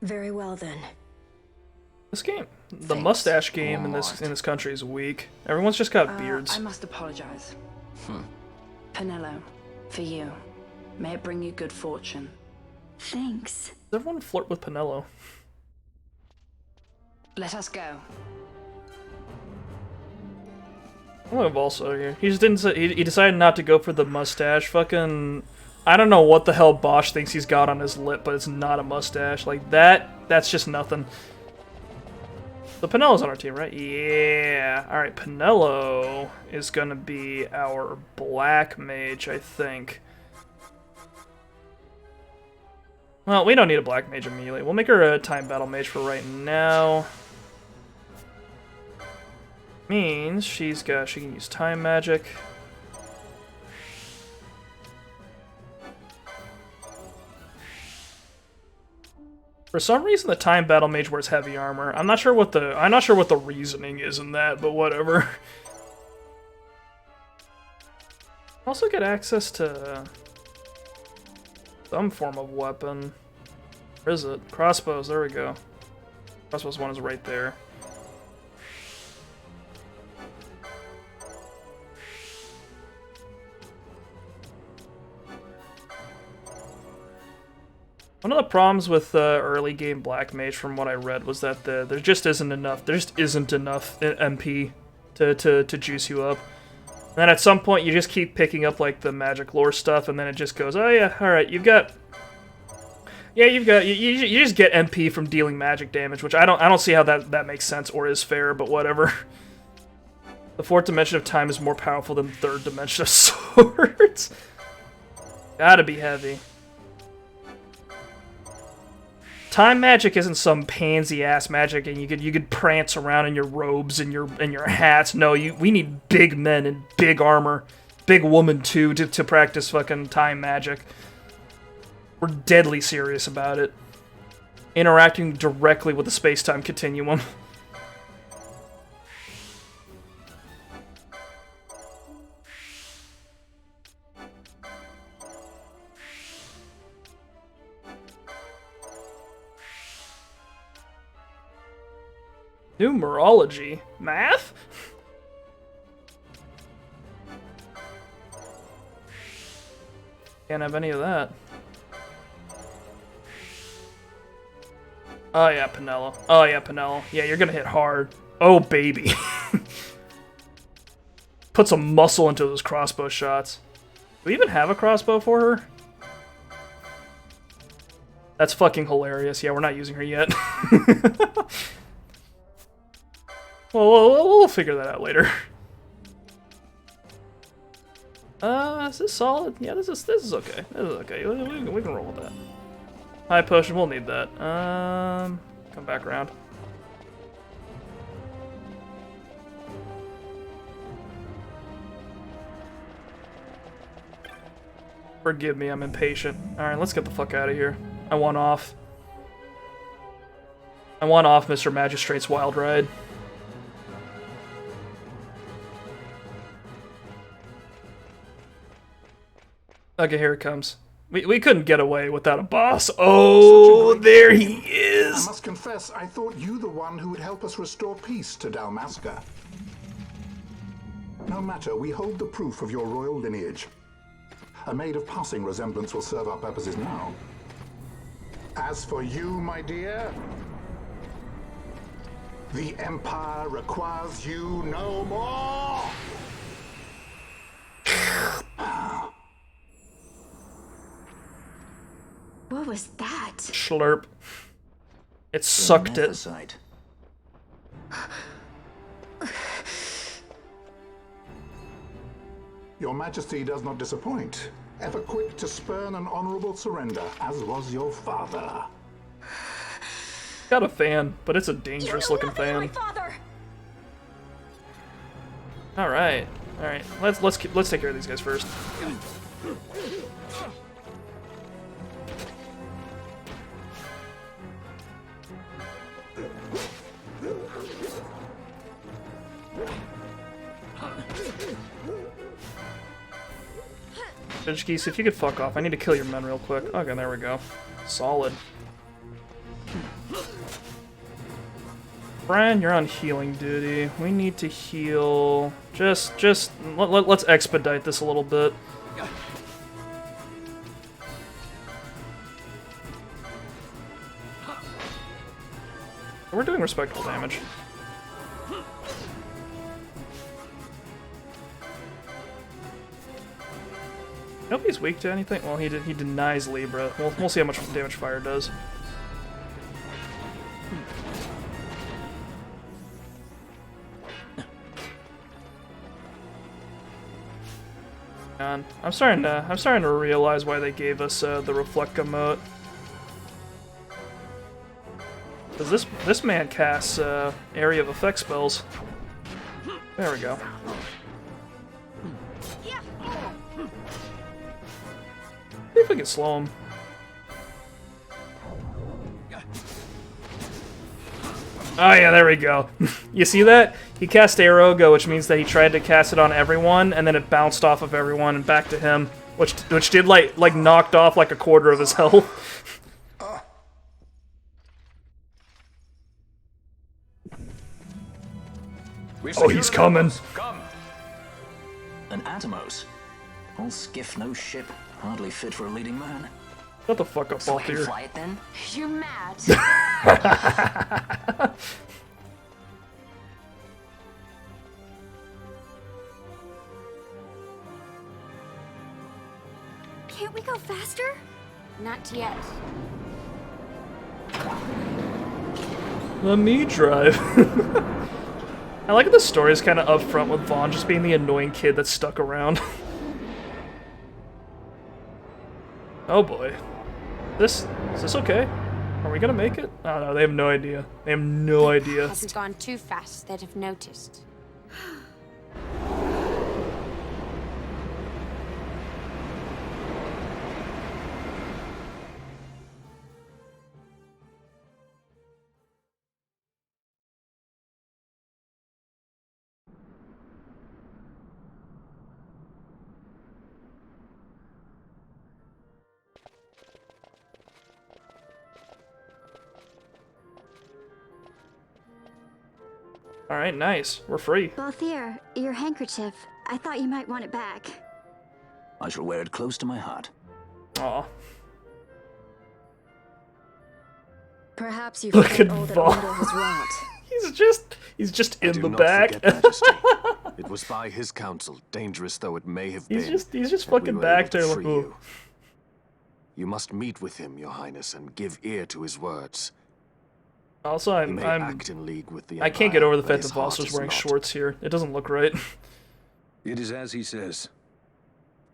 Speaker 5: Very well then.
Speaker 1: This game, the
Speaker 4: Thanks
Speaker 1: mustache
Speaker 4: a
Speaker 1: game in this
Speaker 4: lot.
Speaker 1: country is weak. Everyone's just got beards.
Speaker 6: I must apologize. Penelo, for you. May it bring you good fortune.
Speaker 5: Thanks.
Speaker 1: Does everyone flirt with Penelo?
Speaker 6: Let us go.
Speaker 1: I've also here. He just didn't. He decided not to go for the mustache. Fucking, I don't know what the hell Bosch thinks he's got on his lip, but it's not a mustache. Like that. That's just nothing. So Penelo's on our team, right? Yeah. All right. Penelo is gonna be our black mage, I think. Well, we don't need a black mage immediately. We'll make her a time battle mage for right now. Means she can use time magic. For some reason, the time battle mage wears heavy armor. I'm not sure what the reasoning is in that, but whatever. Also get access to some form of weapon. Where is it? Crossbows. There we go. Crossbows 1 is right there. One of the problems with early game Black Mage, from what I read, was that there just isn't enough. There just isn't enough MP to juice you up. And then at some point, you just keep picking up like the magic lore stuff, and then it just goes, oh yeah, all right, you just get MP from dealing magic damage, which I don't see how that makes sense or is fair, but whatever. The 4th dimension of time is more powerful than the 3rd dimension of swords. Gotta be heavy. Time magic isn't some pansy-ass magic, and you could prance around in your robes and your hats. No, we need big men in big armor, big woman too, to practice fucking time magic. We're deadly serious about it. Interacting directly with the space-time continuum. Numerology? Math? Can't have any of that. Oh yeah, Penelo. Oh yeah, Penelo. Yeah, you're gonna hit hard. Oh baby. Put some muscle into those crossbow shots. Do we even have a crossbow for her? That's fucking hilarious. Yeah, we're not using her yet. We'll figure that out later. Is this solid? Yeah, this is okay. This is okay. We can roll with that. High potion, we'll need that. Come back around. Forgive me, I'm impatient. Alright, let's get the fuck out of here. I want off. I want off Mr. Magistrate's wild ride. Okay, here it comes. We couldn't get away without a boss. Oh, there he is!
Speaker 7: I must confess, I thought you the one who would help us restore peace to Dalmasca. No matter, we hold the proof of your royal lineage. A maid of passing resemblance will serve our purposes now. As for you, my dear, the Empire requires you no more!
Speaker 5: What was that?
Speaker 1: Slurp. It sucked it.
Speaker 3: Side.
Speaker 7: Your Majesty does not disappoint. Ever quick to spurn an honorable surrender, as was your father.
Speaker 1: Got a fan, but it's a dangerous looking fan.
Speaker 5: My father!
Speaker 1: All right. Let's take care of these guys first. Geese, if you could fuck off, I need to kill your men real quick. Okay, there we go. Solid. Brian, you're on healing duty. We need to heal. Let's expedite this a little bit. We're doing respectable damage. Nope, he's weak to anything. Well, he denies Libra. We'll see how much damage fire does. Man, I'm starting to realize why they gave us the reflect emote. Because this man casts area of effect spells. There we go. See if we can slow him. Oh yeah, there we go. You see that? He cast Aeroga, which means that he tried to cast it on everyone, and then it bounced off of everyone and back to him, which did like knocked off like a quarter of his health. Oh, he's coming.
Speaker 3: Come. An Atomos. All skiff, no ship. Hardly fit for a leading man.
Speaker 1: Shut the fuck up,
Speaker 4: So I can
Speaker 1: Balthier.
Speaker 4: fly it then?
Speaker 5: You're mad. Can't we go faster? Not yet.
Speaker 1: Let me drive. I like how the story is kind of upfront with Vaughn just being the annoying kid that's stuck around. Oh boy. Is this okay? Are we gonna make it? Oh no, they have no idea. They have no idea.
Speaker 8: Hasn't gone too fast, they'd have noticed.
Speaker 1: Alright, nice. We're free.
Speaker 5: Balthier, your handkerchief. I thought you might want it back.
Speaker 3: I shall wear it close to my heart.
Speaker 1: Aw.
Speaker 5: Perhaps you
Speaker 1: Look
Speaker 5: forget
Speaker 1: at
Speaker 5: all that
Speaker 1: Vaughn.
Speaker 5: Ondo has wrought.
Speaker 1: He's just in
Speaker 9: Do
Speaker 1: the
Speaker 9: not
Speaker 1: back.
Speaker 9: forget, Majesty. It was by his counsel, dangerous though it may have been.
Speaker 1: he's just
Speaker 9: that we
Speaker 1: fucking
Speaker 9: were
Speaker 1: back
Speaker 9: able to
Speaker 1: there like,
Speaker 9: free
Speaker 1: ooh.
Speaker 9: you. You must meet with him, Your Highness, and give ear to his words.
Speaker 1: Also,
Speaker 9: He may
Speaker 1: I'm
Speaker 9: act in league with the
Speaker 1: I can't get
Speaker 9: Empire,
Speaker 1: over the
Speaker 9: but
Speaker 1: fact
Speaker 9: his
Speaker 1: that
Speaker 9: heart
Speaker 1: Voster's
Speaker 9: is
Speaker 1: wearing
Speaker 9: not.
Speaker 1: shorts here. It doesn't look right.
Speaker 2: It is as he says.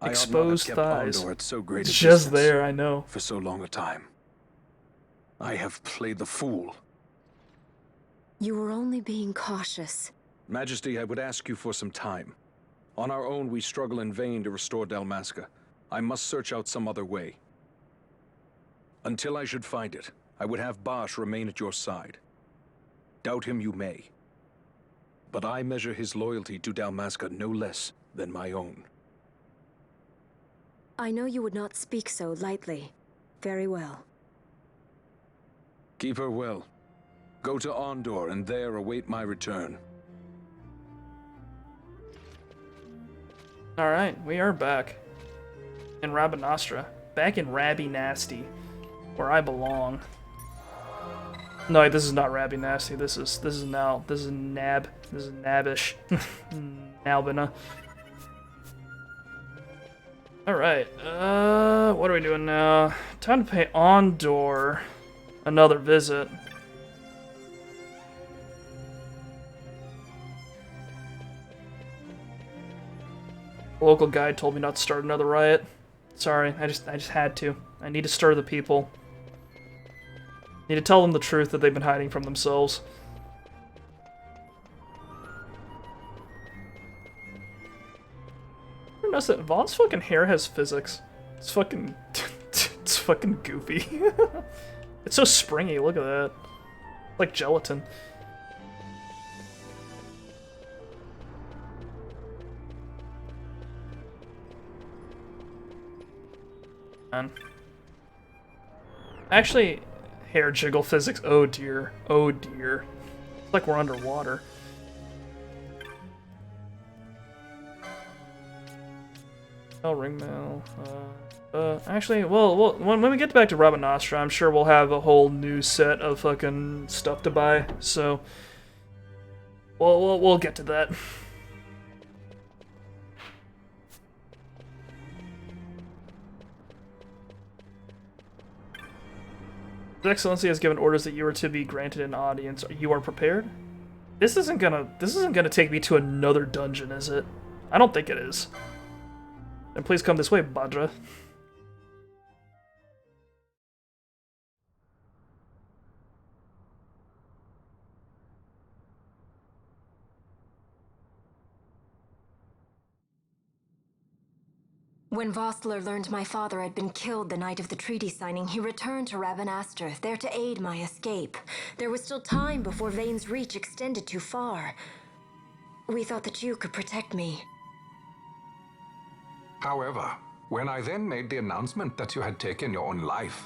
Speaker 2: I ought not have
Speaker 1: Exposed
Speaker 2: kept
Speaker 1: thighs.
Speaker 2: Andor at so great
Speaker 1: It's
Speaker 2: a
Speaker 1: just
Speaker 2: distance
Speaker 1: there, I know.
Speaker 2: for so long a time. I have played the fool.
Speaker 5: You were only being cautious.
Speaker 2: Majesty, I would ask you for some time. On our own, we struggle in vain to restore Dalmasca. I must search out some other way. Until I should find it, I would have Bosch remain at your side. Doubt him you may. But I measure his loyalty to Dalmasca no less than my own.
Speaker 5: I know you would not speak so lightly. Very well.
Speaker 2: Keep her well. Go to Andor and there await my return.
Speaker 1: Alright, we are back. In Rabanastra. Back in Rabby Nasty. Where I belong. No, this is not Rabby Nasty. This is Nab. This is Nabish. Nalbina. Alright, what are we doing now? Time to pay Ondor another visit. The local guide told me not to start another riot. Sorry, I just had to. I need to stir the people. Need to tell them the truth that they've been hiding from themselves. Notice that Vaughn's fucking hair has physics. It's fucking... it's fucking goofy. It's so springy, look at that. Like gelatin. Man. Actually, hair jiggle physics, oh dear. Oh dear. It's like we're underwater. Oh, ringmail. Actually, well, when we get back to Rabanastra, I'm sure we'll have a whole new set of fucking stuff to buy. So, we'll get to that. His Excellency has given orders that you are to be granted an audience. You are prepared? This isn't gonna take me to another dungeon, is it? I don't think it is. Then please come this way, Badra.
Speaker 5: When Vossler learned my father had been killed the night of the treaty signing, he returned to Rabanastre, there to aid my escape. There was still time before Vane's reach extended too far. We thought that you could protect me.
Speaker 10: However, when I then made the announcement that you had taken your own life,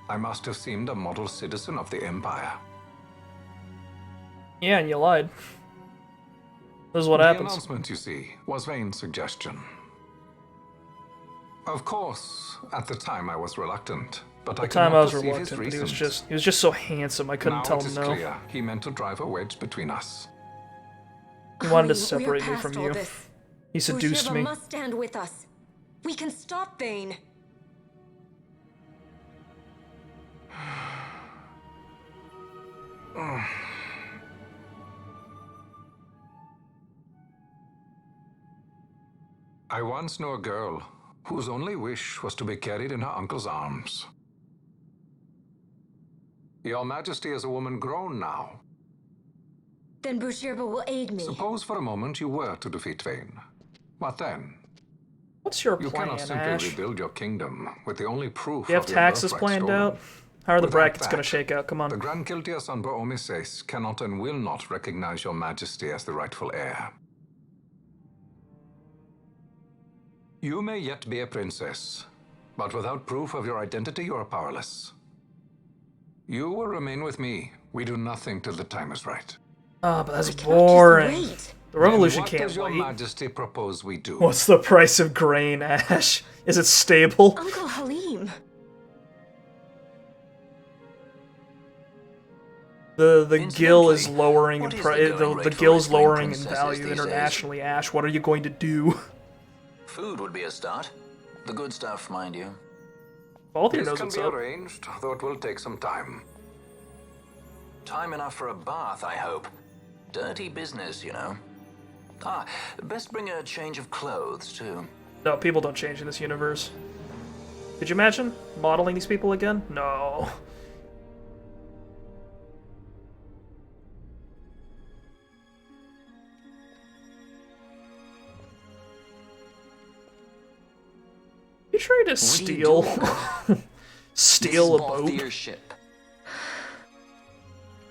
Speaker 10: I must have seemed a model citizen of the Empire.
Speaker 1: Yeah, and you lied. This is what happens.
Speaker 10: The announcement, you see, was Vane's suggestion. Of course, at the time I was reluctant, but I could not perceive his reasons.
Speaker 1: But he was just so handsome, I couldn't tell him no.
Speaker 10: Now it is clear he meant to drive a wedge between us.
Speaker 1: He wanted to separate me from you. He seduced me.
Speaker 5: Must stand with us. We can stop Vane.
Speaker 10: I once knew a girl whose only wish was to be carried in her uncle's arms. Your Majesty is a woman grown now.
Speaker 5: Then Bushirba will aid me.
Speaker 10: Suppose for a moment you were to defeat Vane. What then?
Speaker 1: What's your
Speaker 10: plan,
Speaker 1: Ash?
Speaker 10: You cannot simply rebuild your kingdom with the only proof
Speaker 1: you have taxes planned out? How are the brackets going to shake out? Come on.
Speaker 10: The Grand Kiltias on Boomises cannot and will not recognize your Majesty as the rightful heir. You may yet be a princess, but without proof of your identity, you are powerless. You will remain with me. We do nothing till the time is right.
Speaker 1: Ah, but that's boring. The revolution can't wait.
Speaker 10: What does your Majesty propose we do?
Speaker 1: What's the price of grain, Ash? Is it stable?
Speaker 5: Uncle Halim.
Speaker 1: The gill is lowering in price. The gill's lowering in value internationally. Ash, what are you going to do?
Speaker 3: Food would be a start. The good stuff, mind you.
Speaker 1: Balthier
Speaker 10: knows what's up. This can be arranged, though it will take some time.
Speaker 3: Time enough for a bath, I hope. Dirty business, you know. Ah, best bring a change of clothes, too.
Speaker 1: No, people don't change in this universe. Could you imagine modeling these people again? No. You trying to steal steal a boat?
Speaker 5: Ship.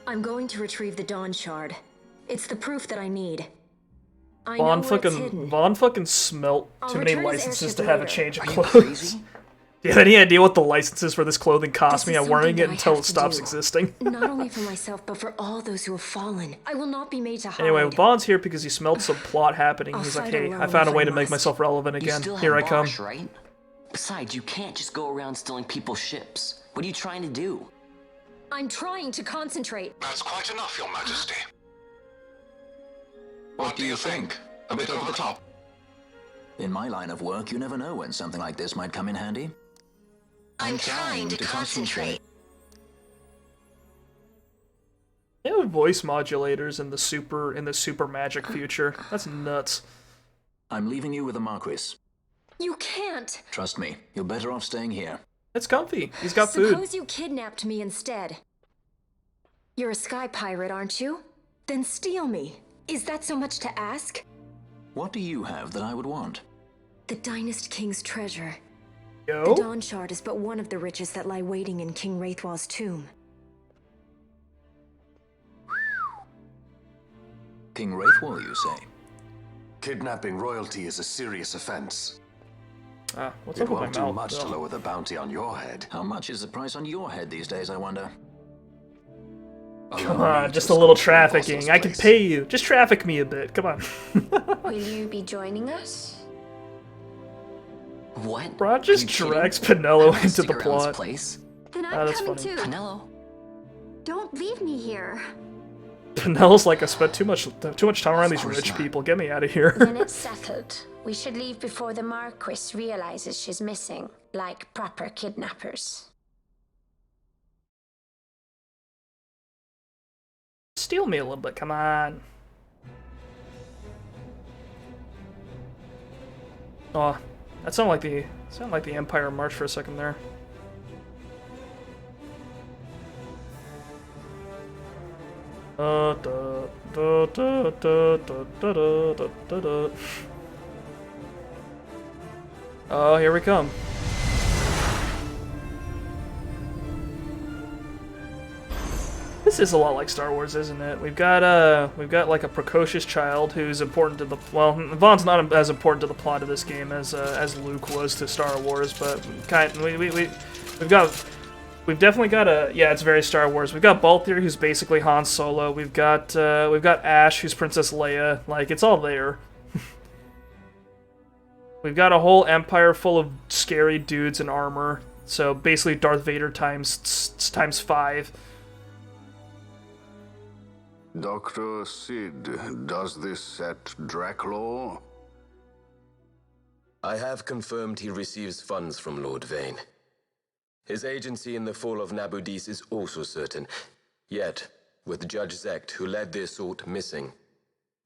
Speaker 5: I'm going to retrieve the Dawn Shard. It's the proof that I need.
Speaker 1: Vaughn fucking smelt too many licenses to have a change of clothes. Do you have any idea what the licenses for this clothing cost me?
Speaker 5: This is
Speaker 1: I'm wearing
Speaker 5: something
Speaker 1: it
Speaker 5: that I
Speaker 1: until
Speaker 5: have
Speaker 1: it
Speaker 5: to
Speaker 1: stops
Speaker 5: do.
Speaker 1: existing.
Speaker 5: Not only for myself, but for all those who have fallen. I will not be made to hide.
Speaker 1: Anyway, Vaughn's here because he smelled some plot happening.
Speaker 5: I'll
Speaker 1: He's like,
Speaker 5: fight
Speaker 1: hey,
Speaker 5: alone
Speaker 1: I found a
Speaker 5: if
Speaker 1: way
Speaker 5: I
Speaker 1: to make
Speaker 5: must.
Speaker 1: myself relevant
Speaker 4: You
Speaker 1: again.
Speaker 4: still
Speaker 1: Here I
Speaker 4: have
Speaker 1: come.
Speaker 4: Bosch, right? Besides, you can't just go around stealing people's ships. What are you trying to do?
Speaker 5: I'm trying to concentrate.
Speaker 10: That's quite enough, Your Majesty. What do you think? A bit over the top?
Speaker 3: In my line of work, you never know when something like this might come in handy.
Speaker 5: I'm trying to concentrate.
Speaker 1: They have voice modulators in the super magic future. That's nuts.
Speaker 3: I'm leaving you with the Marquis.
Speaker 5: You can't.
Speaker 3: Trust me, you're better off staying here.
Speaker 1: It's comfy. He's got food.
Speaker 5: Suppose you kidnapped me instead. You're a sky pirate, aren't you? Then steal me. Is that so much to ask?
Speaker 3: What do you have that I would want?
Speaker 5: The Dynast King's treasure.
Speaker 1: Yo?
Speaker 5: The Dawn Shard is but one of the riches that lie waiting in King Wraithwall's tomb.
Speaker 3: King Wraithwall, you say?
Speaker 9: Kidnapping royalty is a serious offense.
Speaker 1: Ah, what's
Speaker 9: It
Speaker 1: up with my
Speaker 9: won't do
Speaker 1: mouth?
Speaker 9: much to
Speaker 1: Ugh.
Speaker 9: lower the bounty on your head.
Speaker 3: How much is the price on your head these days, I wonder?
Speaker 1: Come on, just a little trafficking. I can pay you. Just traffic me a bit. Come on.
Speaker 8: Will you be joining us?
Speaker 4: What?
Speaker 1: Brad just
Speaker 4: Are you kidding?
Speaker 1: drags Pinello
Speaker 4: I wanna
Speaker 1: into the
Speaker 4: stick around this
Speaker 1: plot.
Speaker 4: place.
Speaker 8: Then
Speaker 1: Ah,
Speaker 8: I'm
Speaker 1: that's
Speaker 8: coming
Speaker 1: funny.
Speaker 8: too.
Speaker 4: Pinello?
Speaker 8: Don't leave me here.
Speaker 1: Pinello's like, I spent too much time around these
Speaker 4: course
Speaker 1: rich
Speaker 4: not.
Speaker 1: people. Get me out of here.
Speaker 8: Then it's settled. We should leave before the Marquis realizes she's missing, like proper kidnappers.
Speaker 1: Steal me a little bit. Come on. Oh, that sounded like the Empire March for a second there. Da, da, da, da, da, da, da, da, da, da. Oh, here we come. This is a lot like Star Wars, isn't it? We've got like a precocious child who's important to the Vaughn's not as important to the plot of this game as Luke was to Star Wars, but we've definitely got it's very Star Wars. We've got Balthier, who's basically Han Solo. We've got Ash, who's Princess Leia. Like, it's all there. We've got a whole empire full of scary dudes in armor. So basically Darth Vader times 5.
Speaker 11: Dr. Sid, does this set Draclaw?
Speaker 12: I have confirmed he receives funds from Lord Vane. His agency in the fall of Nabudis is also certain. Yet, with Judge Zekt, who led the assault, missing,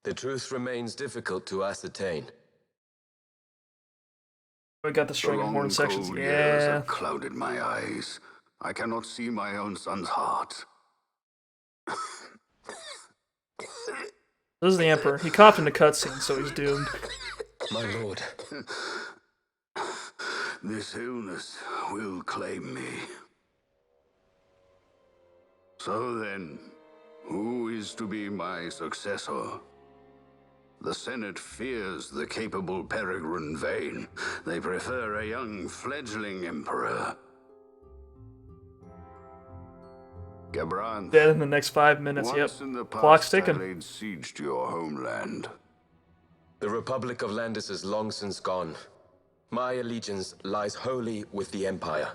Speaker 12: the truth remains difficult to ascertain.
Speaker 1: We got the string and horn sections.
Speaker 11: Cold years
Speaker 1: Yeah.
Speaker 11: have clouded my eyes. I cannot see my own son's heart.
Speaker 1: This is the Emperor. He coughed in a cutscene, so he's doomed.
Speaker 12: My lord.
Speaker 11: This illness will claim me. So then, who is to be my successor? The Senate fears the capable Peregrine Vane. They prefer a young fledgling emperor. Gabran.
Speaker 1: Dead in the next 5 minutes. Yep.
Speaker 11: Once in the
Speaker 1: Clock's
Speaker 11: past, I
Speaker 1: ticking.
Speaker 11: laid siege to your homeland.
Speaker 12: The Republic of Landis is long since gone. My allegiance lies wholly with the Empire.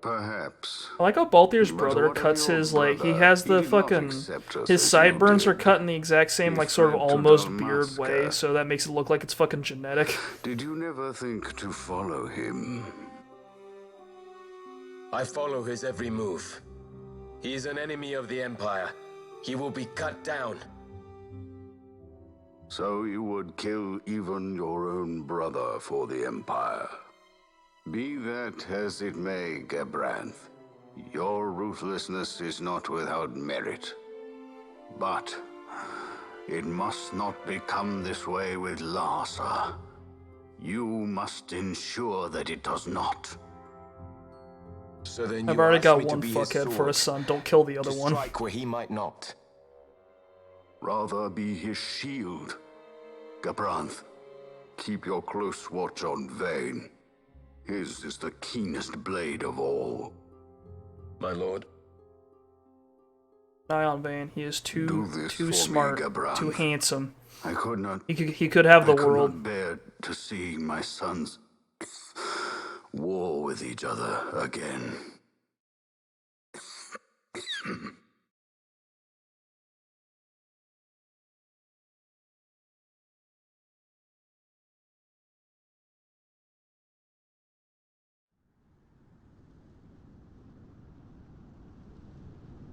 Speaker 11: Perhaps.
Speaker 1: I like how Balthier's
Speaker 11: But
Speaker 1: brother
Speaker 11: what of
Speaker 1: cuts
Speaker 11: your
Speaker 1: his, like, he
Speaker 11: brother?
Speaker 1: has
Speaker 11: He
Speaker 1: the
Speaker 11: did not
Speaker 1: fucking,
Speaker 11: accept us
Speaker 1: his
Speaker 11: as
Speaker 1: sideburns
Speaker 11: you
Speaker 1: are
Speaker 11: did.
Speaker 1: cut in the exact same,
Speaker 11: He
Speaker 1: like, sort of
Speaker 11: fled to
Speaker 1: almost
Speaker 11: Dalmasca.
Speaker 1: beard way, so that makes it look like it's fucking genetic.
Speaker 11: Did you never think to follow him?
Speaker 12: I follow his every move. He is an enemy of the Empire. He will be cut down.
Speaker 11: So you would kill even your own brother for the Empire. Be that as it may, Gabranth, your ruthlessness is not without merit. But it must not become this way with Larsa. You must ensure that it does not.
Speaker 12: So then
Speaker 1: I've
Speaker 12: you
Speaker 1: already
Speaker 12: ask
Speaker 1: got
Speaker 12: me to
Speaker 1: one
Speaker 12: be his
Speaker 1: fuckhead for a
Speaker 12: sword,
Speaker 1: son. Don't kill the other
Speaker 12: to
Speaker 1: one.
Speaker 12: strike where he might not.
Speaker 11: Rather be his shield. Gabranth, keep your close watch on Vane. His is the keenest blade of all.
Speaker 2: My lord.
Speaker 1: Ion Vane, he is too smart, too handsome.
Speaker 11: I could not.
Speaker 1: He could have the
Speaker 11: I could
Speaker 1: world.
Speaker 11: not bear to see my sons war with each other again.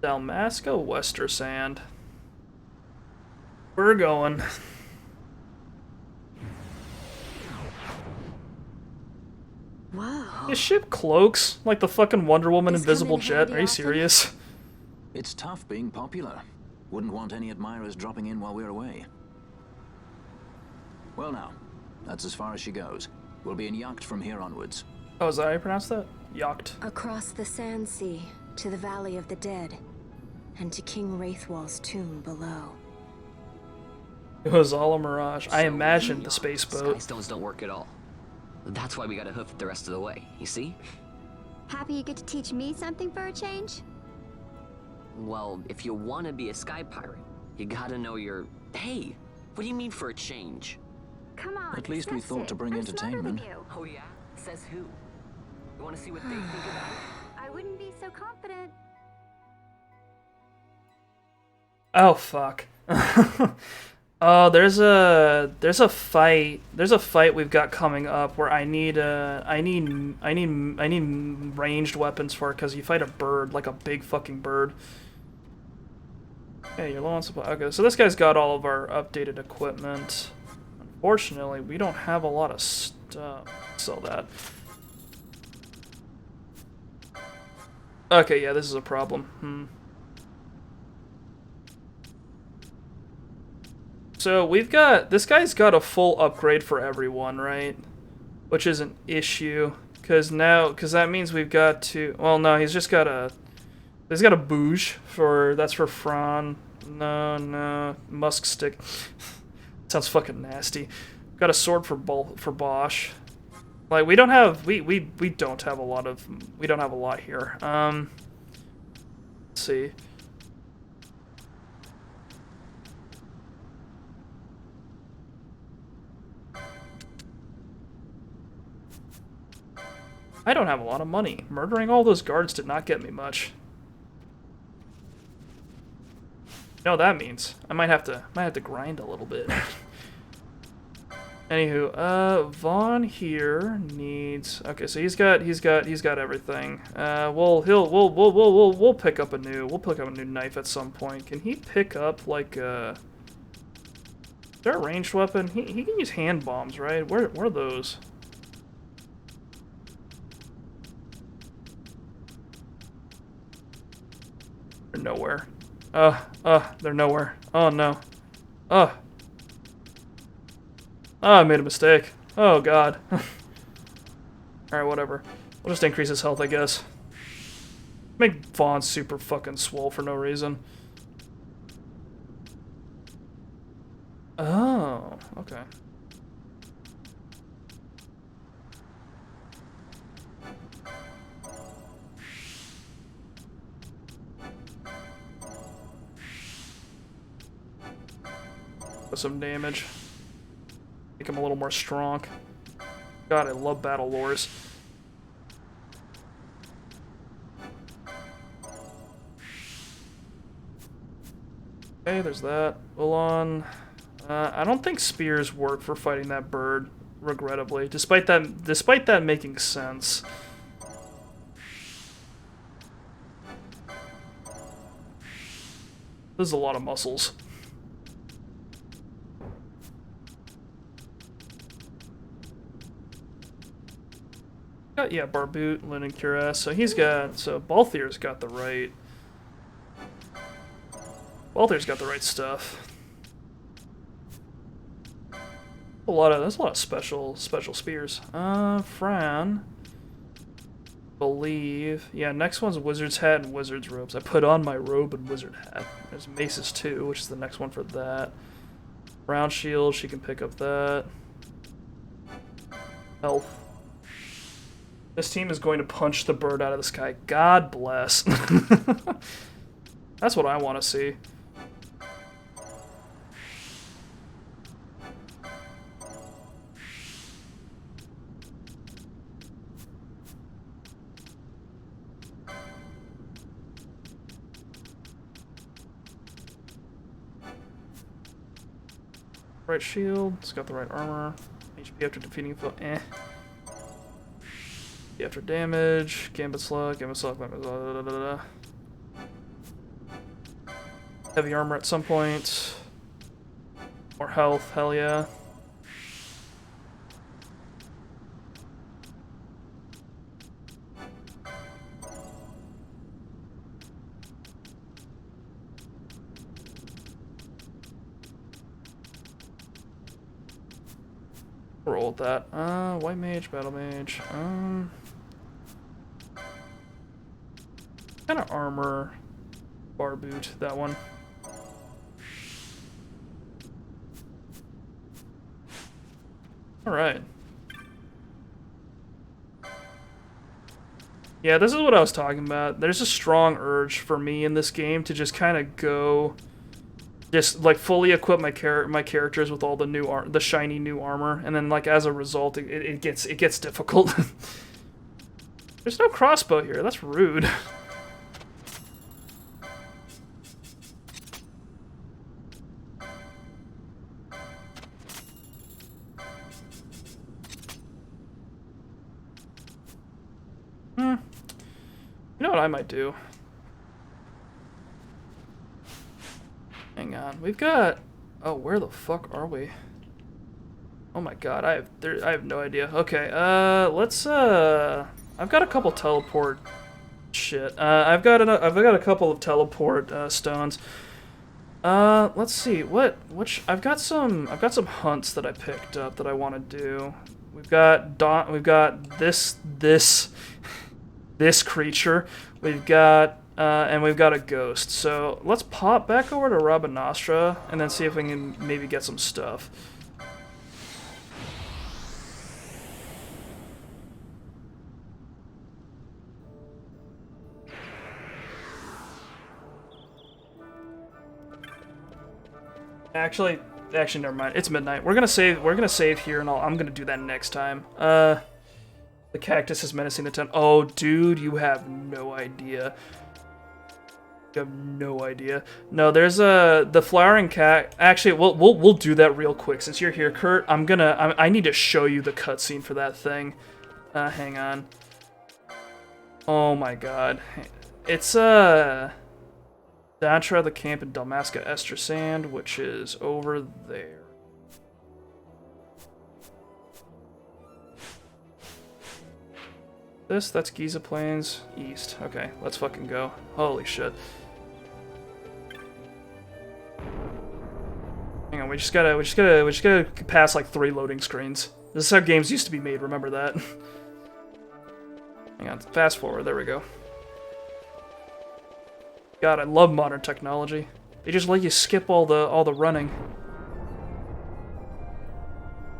Speaker 1: Dalmasca Wester Sand. We're going.
Speaker 5: Wow.
Speaker 1: His ship cloaks like the fucking Wonder Woman invisible jet. Are you serious?
Speaker 3: It's tough being popular. Wouldn't want any admirers dropping in while we're away. Well now, that's as far as she goes. We'll be in yacht from here onwards.
Speaker 1: Oh, is that how you pronounce that? Yacht.
Speaker 5: Across the Sand Sea, to the Valley of the Dead, and to King Wraithwall's tomb below.
Speaker 1: It was all a mirage. I imagined the space boat.
Speaker 4: Skystones don't work at all. That's why we gotta hoof it the rest of the way, you see?
Speaker 13: Happy you get to teach me something for a change?
Speaker 4: Well, if you want to be a sky pirate, you gotta know your... Hey, what do you mean for a change?
Speaker 13: Come on,
Speaker 3: At least we thought to bring entertainment.
Speaker 4: Oh yeah? Says who? You want to see what they think about it?
Speaker 13: I wouldn't be so confident.
Speaker 1: Oh fuck. Oh, there's a fight we've got coming up where I need ranged weapons for it because you fight a bird, like a big fucking bird. Okay, you're low on supply. Okay, so this guy's got all of our updated equipment. Unfortunately, we don't have a lot of stuff. Sell that. Okay, yeah, this is a problem. So we've got, this guy's got a full upgrade for everyone, right? Which is an issue, because that means we've got to, well no, he's got a bouge for, that's for Fran. No, musk stick. Sounds fucking nasty. Got a sword for Bosch. Like we don't have a lot here. Let's see. I don't have a lot of money. Murdering all those guards did not get me much. You know what that means? I might have to grind a little bit. Anywho, Vaughn here needs, okay, so he's got everything. We'll pick up a new knife at some point. Can he pick up like is there a ranged weapon? He can use hand bombs, right? Where are those? They're nowhere. They're nowhere. Oh no. Oh, I made a mistake. Oh god. Alright, whatever. We'll just increase his health, I guess. Make Vaughn super fucking swole for no reason. Oh, okay. Some damage. Make him a little more strong. God, I love battle lores. Okay, there's that. Ulan. I don't think spears work for fighting that bird, regrettably. Despite that making sense. This is a lot of muscles. Yeah, Barboot, Linen Cuirass. So Balthier's got the right. Balthier's got the right stuff. That's a lot of special spears. Fran. Believe. Yeah, next one's Wizard's Hat and Wizard's Robes. I put on my robe and Wizard Hat. There's Maces too, which is the next one for that. Round Shield, she can pick up that. Health. This team is going to punch the bird out of the sky. God bless. That's what I want to see. Right shield, it's got the right armor. HP after defeating foe, After damage, gambit slug, blah, blah, blah, blah. Heavy armor at some point. More health, hell yeah. Roll with that. White mage, battle mage. Kind of armor. Bar boot, that one. Alright. Yeah, this is what I was talking about. There's a strong urge for me in this game to just kind of go... Just, like, fully equip my characters with all the shiny new armor, and then, like, as a result, it gets difficult. There's no crossbow here. That's rude. You know what I might do? Hang on, we've got... Oh, where the fuck are we? Oh my god, I have no idea. Okay, let's I've got a couple teleport shit. I've got a couple of teleport stones. Let's see which I've got some hunts that I picked up that I want to do. We've got this creature. We've got and we've got a ghost. So let's pop back over to Rabanastra and then see if we can maybe get some stuff. Actually, never mind. It's midnight. We're gonna save here, and I'm gonna do that next time. The cactus is menacing the tent. Oh, dude, you have no idea. You have no idea. No, there's the flowering cat. Actually, we'll do that real quick since you're here, Kurt. I need to show you the cutscene for that thing. Hang on. Oh my god, it's Dantra, the camp in Dalmasca Ester Sand, which is over there. That's Giza Plains East. Okay, let's fucking go. Holy shit. Hang on, we just gotta pass like 3 loading screens. This is how games used to be made, remember that. Hang on, fast forward, there we go. God, I love modern technology. They just let you skip all the running.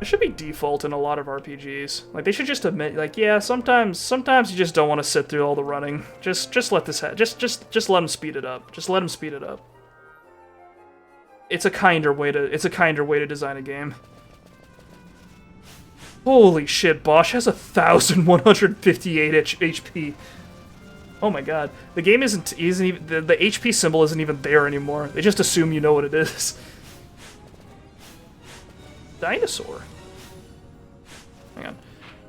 Speaker 1: It should be default in a lot of RPGs. Like, they should just admit, like, yeah, sometimes you just don't want to sit through all the running. Just let this just let them speed it up. Just let them speed it up. It's a kinder way to design a game. Holy shit, Bosch has 1,158 HP. Oh my god. The game isn't even the HP symbol isn't even there anymore. They just assume you know what it is. Dinosaur. Hang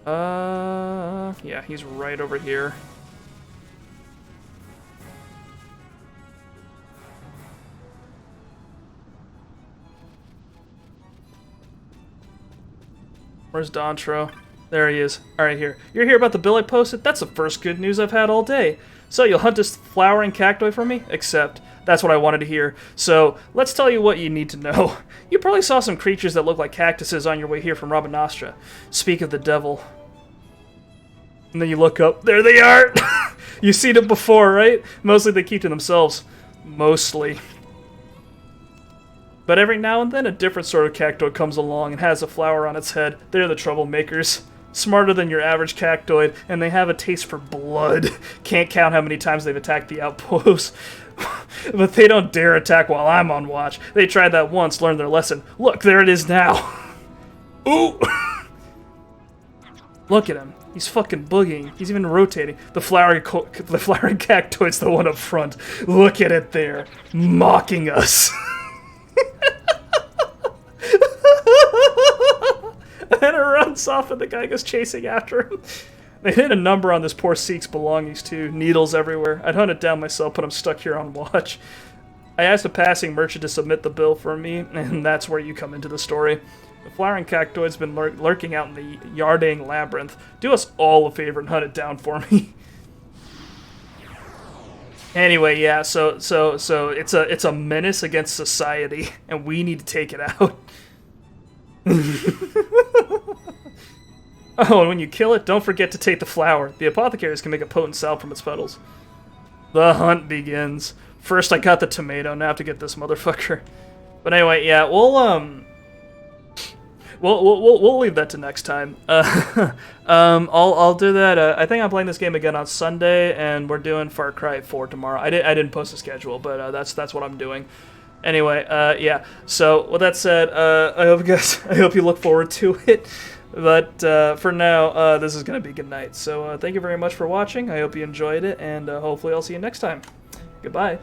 Speaker 1: on. Yeah, he's right over here. Where's Dontro? There he is. Alright, here. You're here about the bill I posted? That's the first good news I've had all day. So, you'll hunt this flowering cacti for me? Except, that's what I wanted to hear. So, let's tell you what you need to know. You probably saw some creatures that look like cactuses on your way here from Rabanastra. Speak of the devil. And then you look up. There they are! You've seen it before, right? Mostly they keep to themselves. Mostly. But every now and then, a different sort of cactoid comes along and has a flower on its head. They're the troublemakers. smarter than your average cactoid, and they have a taste for blood. Can't count how many times they've attacked the outpost. But they don't dare attack while I'm on watch. They tried that once, learned their lesson. Look, there it is now. Ooh! Look at him. He's fucking boogieing. He's even rotating. The flowering cactoid's the one up front. Look at it there. Mocking us. And then it runs off and the guy goes chasing after him. They hit a number on this poor Sikh's belongings too. Needles everywhere. I'd hunt it down myself, but I'm stuck here on watch. I asked a passing merchant to submit the bill for me, and that's where you come into the story. The flowering cactoid's been lurking out in the Yardang labyrinth. Do us all a favor and hunt it down for me. Anyway, yeah, so it's a menace against society, and we need to take it out. Oh, and when you kill it, don't forget to take the flower. The apothecaries can make a potent salve from its petals. The hunt begins. First I got the tomato, now I have to get this motherfucker. But anyway, yeah, we'll leave that to next time. I'll do that. I think I'm playing this game again on Sunday, and we're doing Far Cry 4 tomorrow. I didn't post a schedule, but that's what I'm doing. Anyway, yeah. So with that said, I hope you look forward to it. But for now, this is gonna be good night. So thank you very much for watching. I hope you enjoyed it, and hopefully I'll see you next time. Goodbye.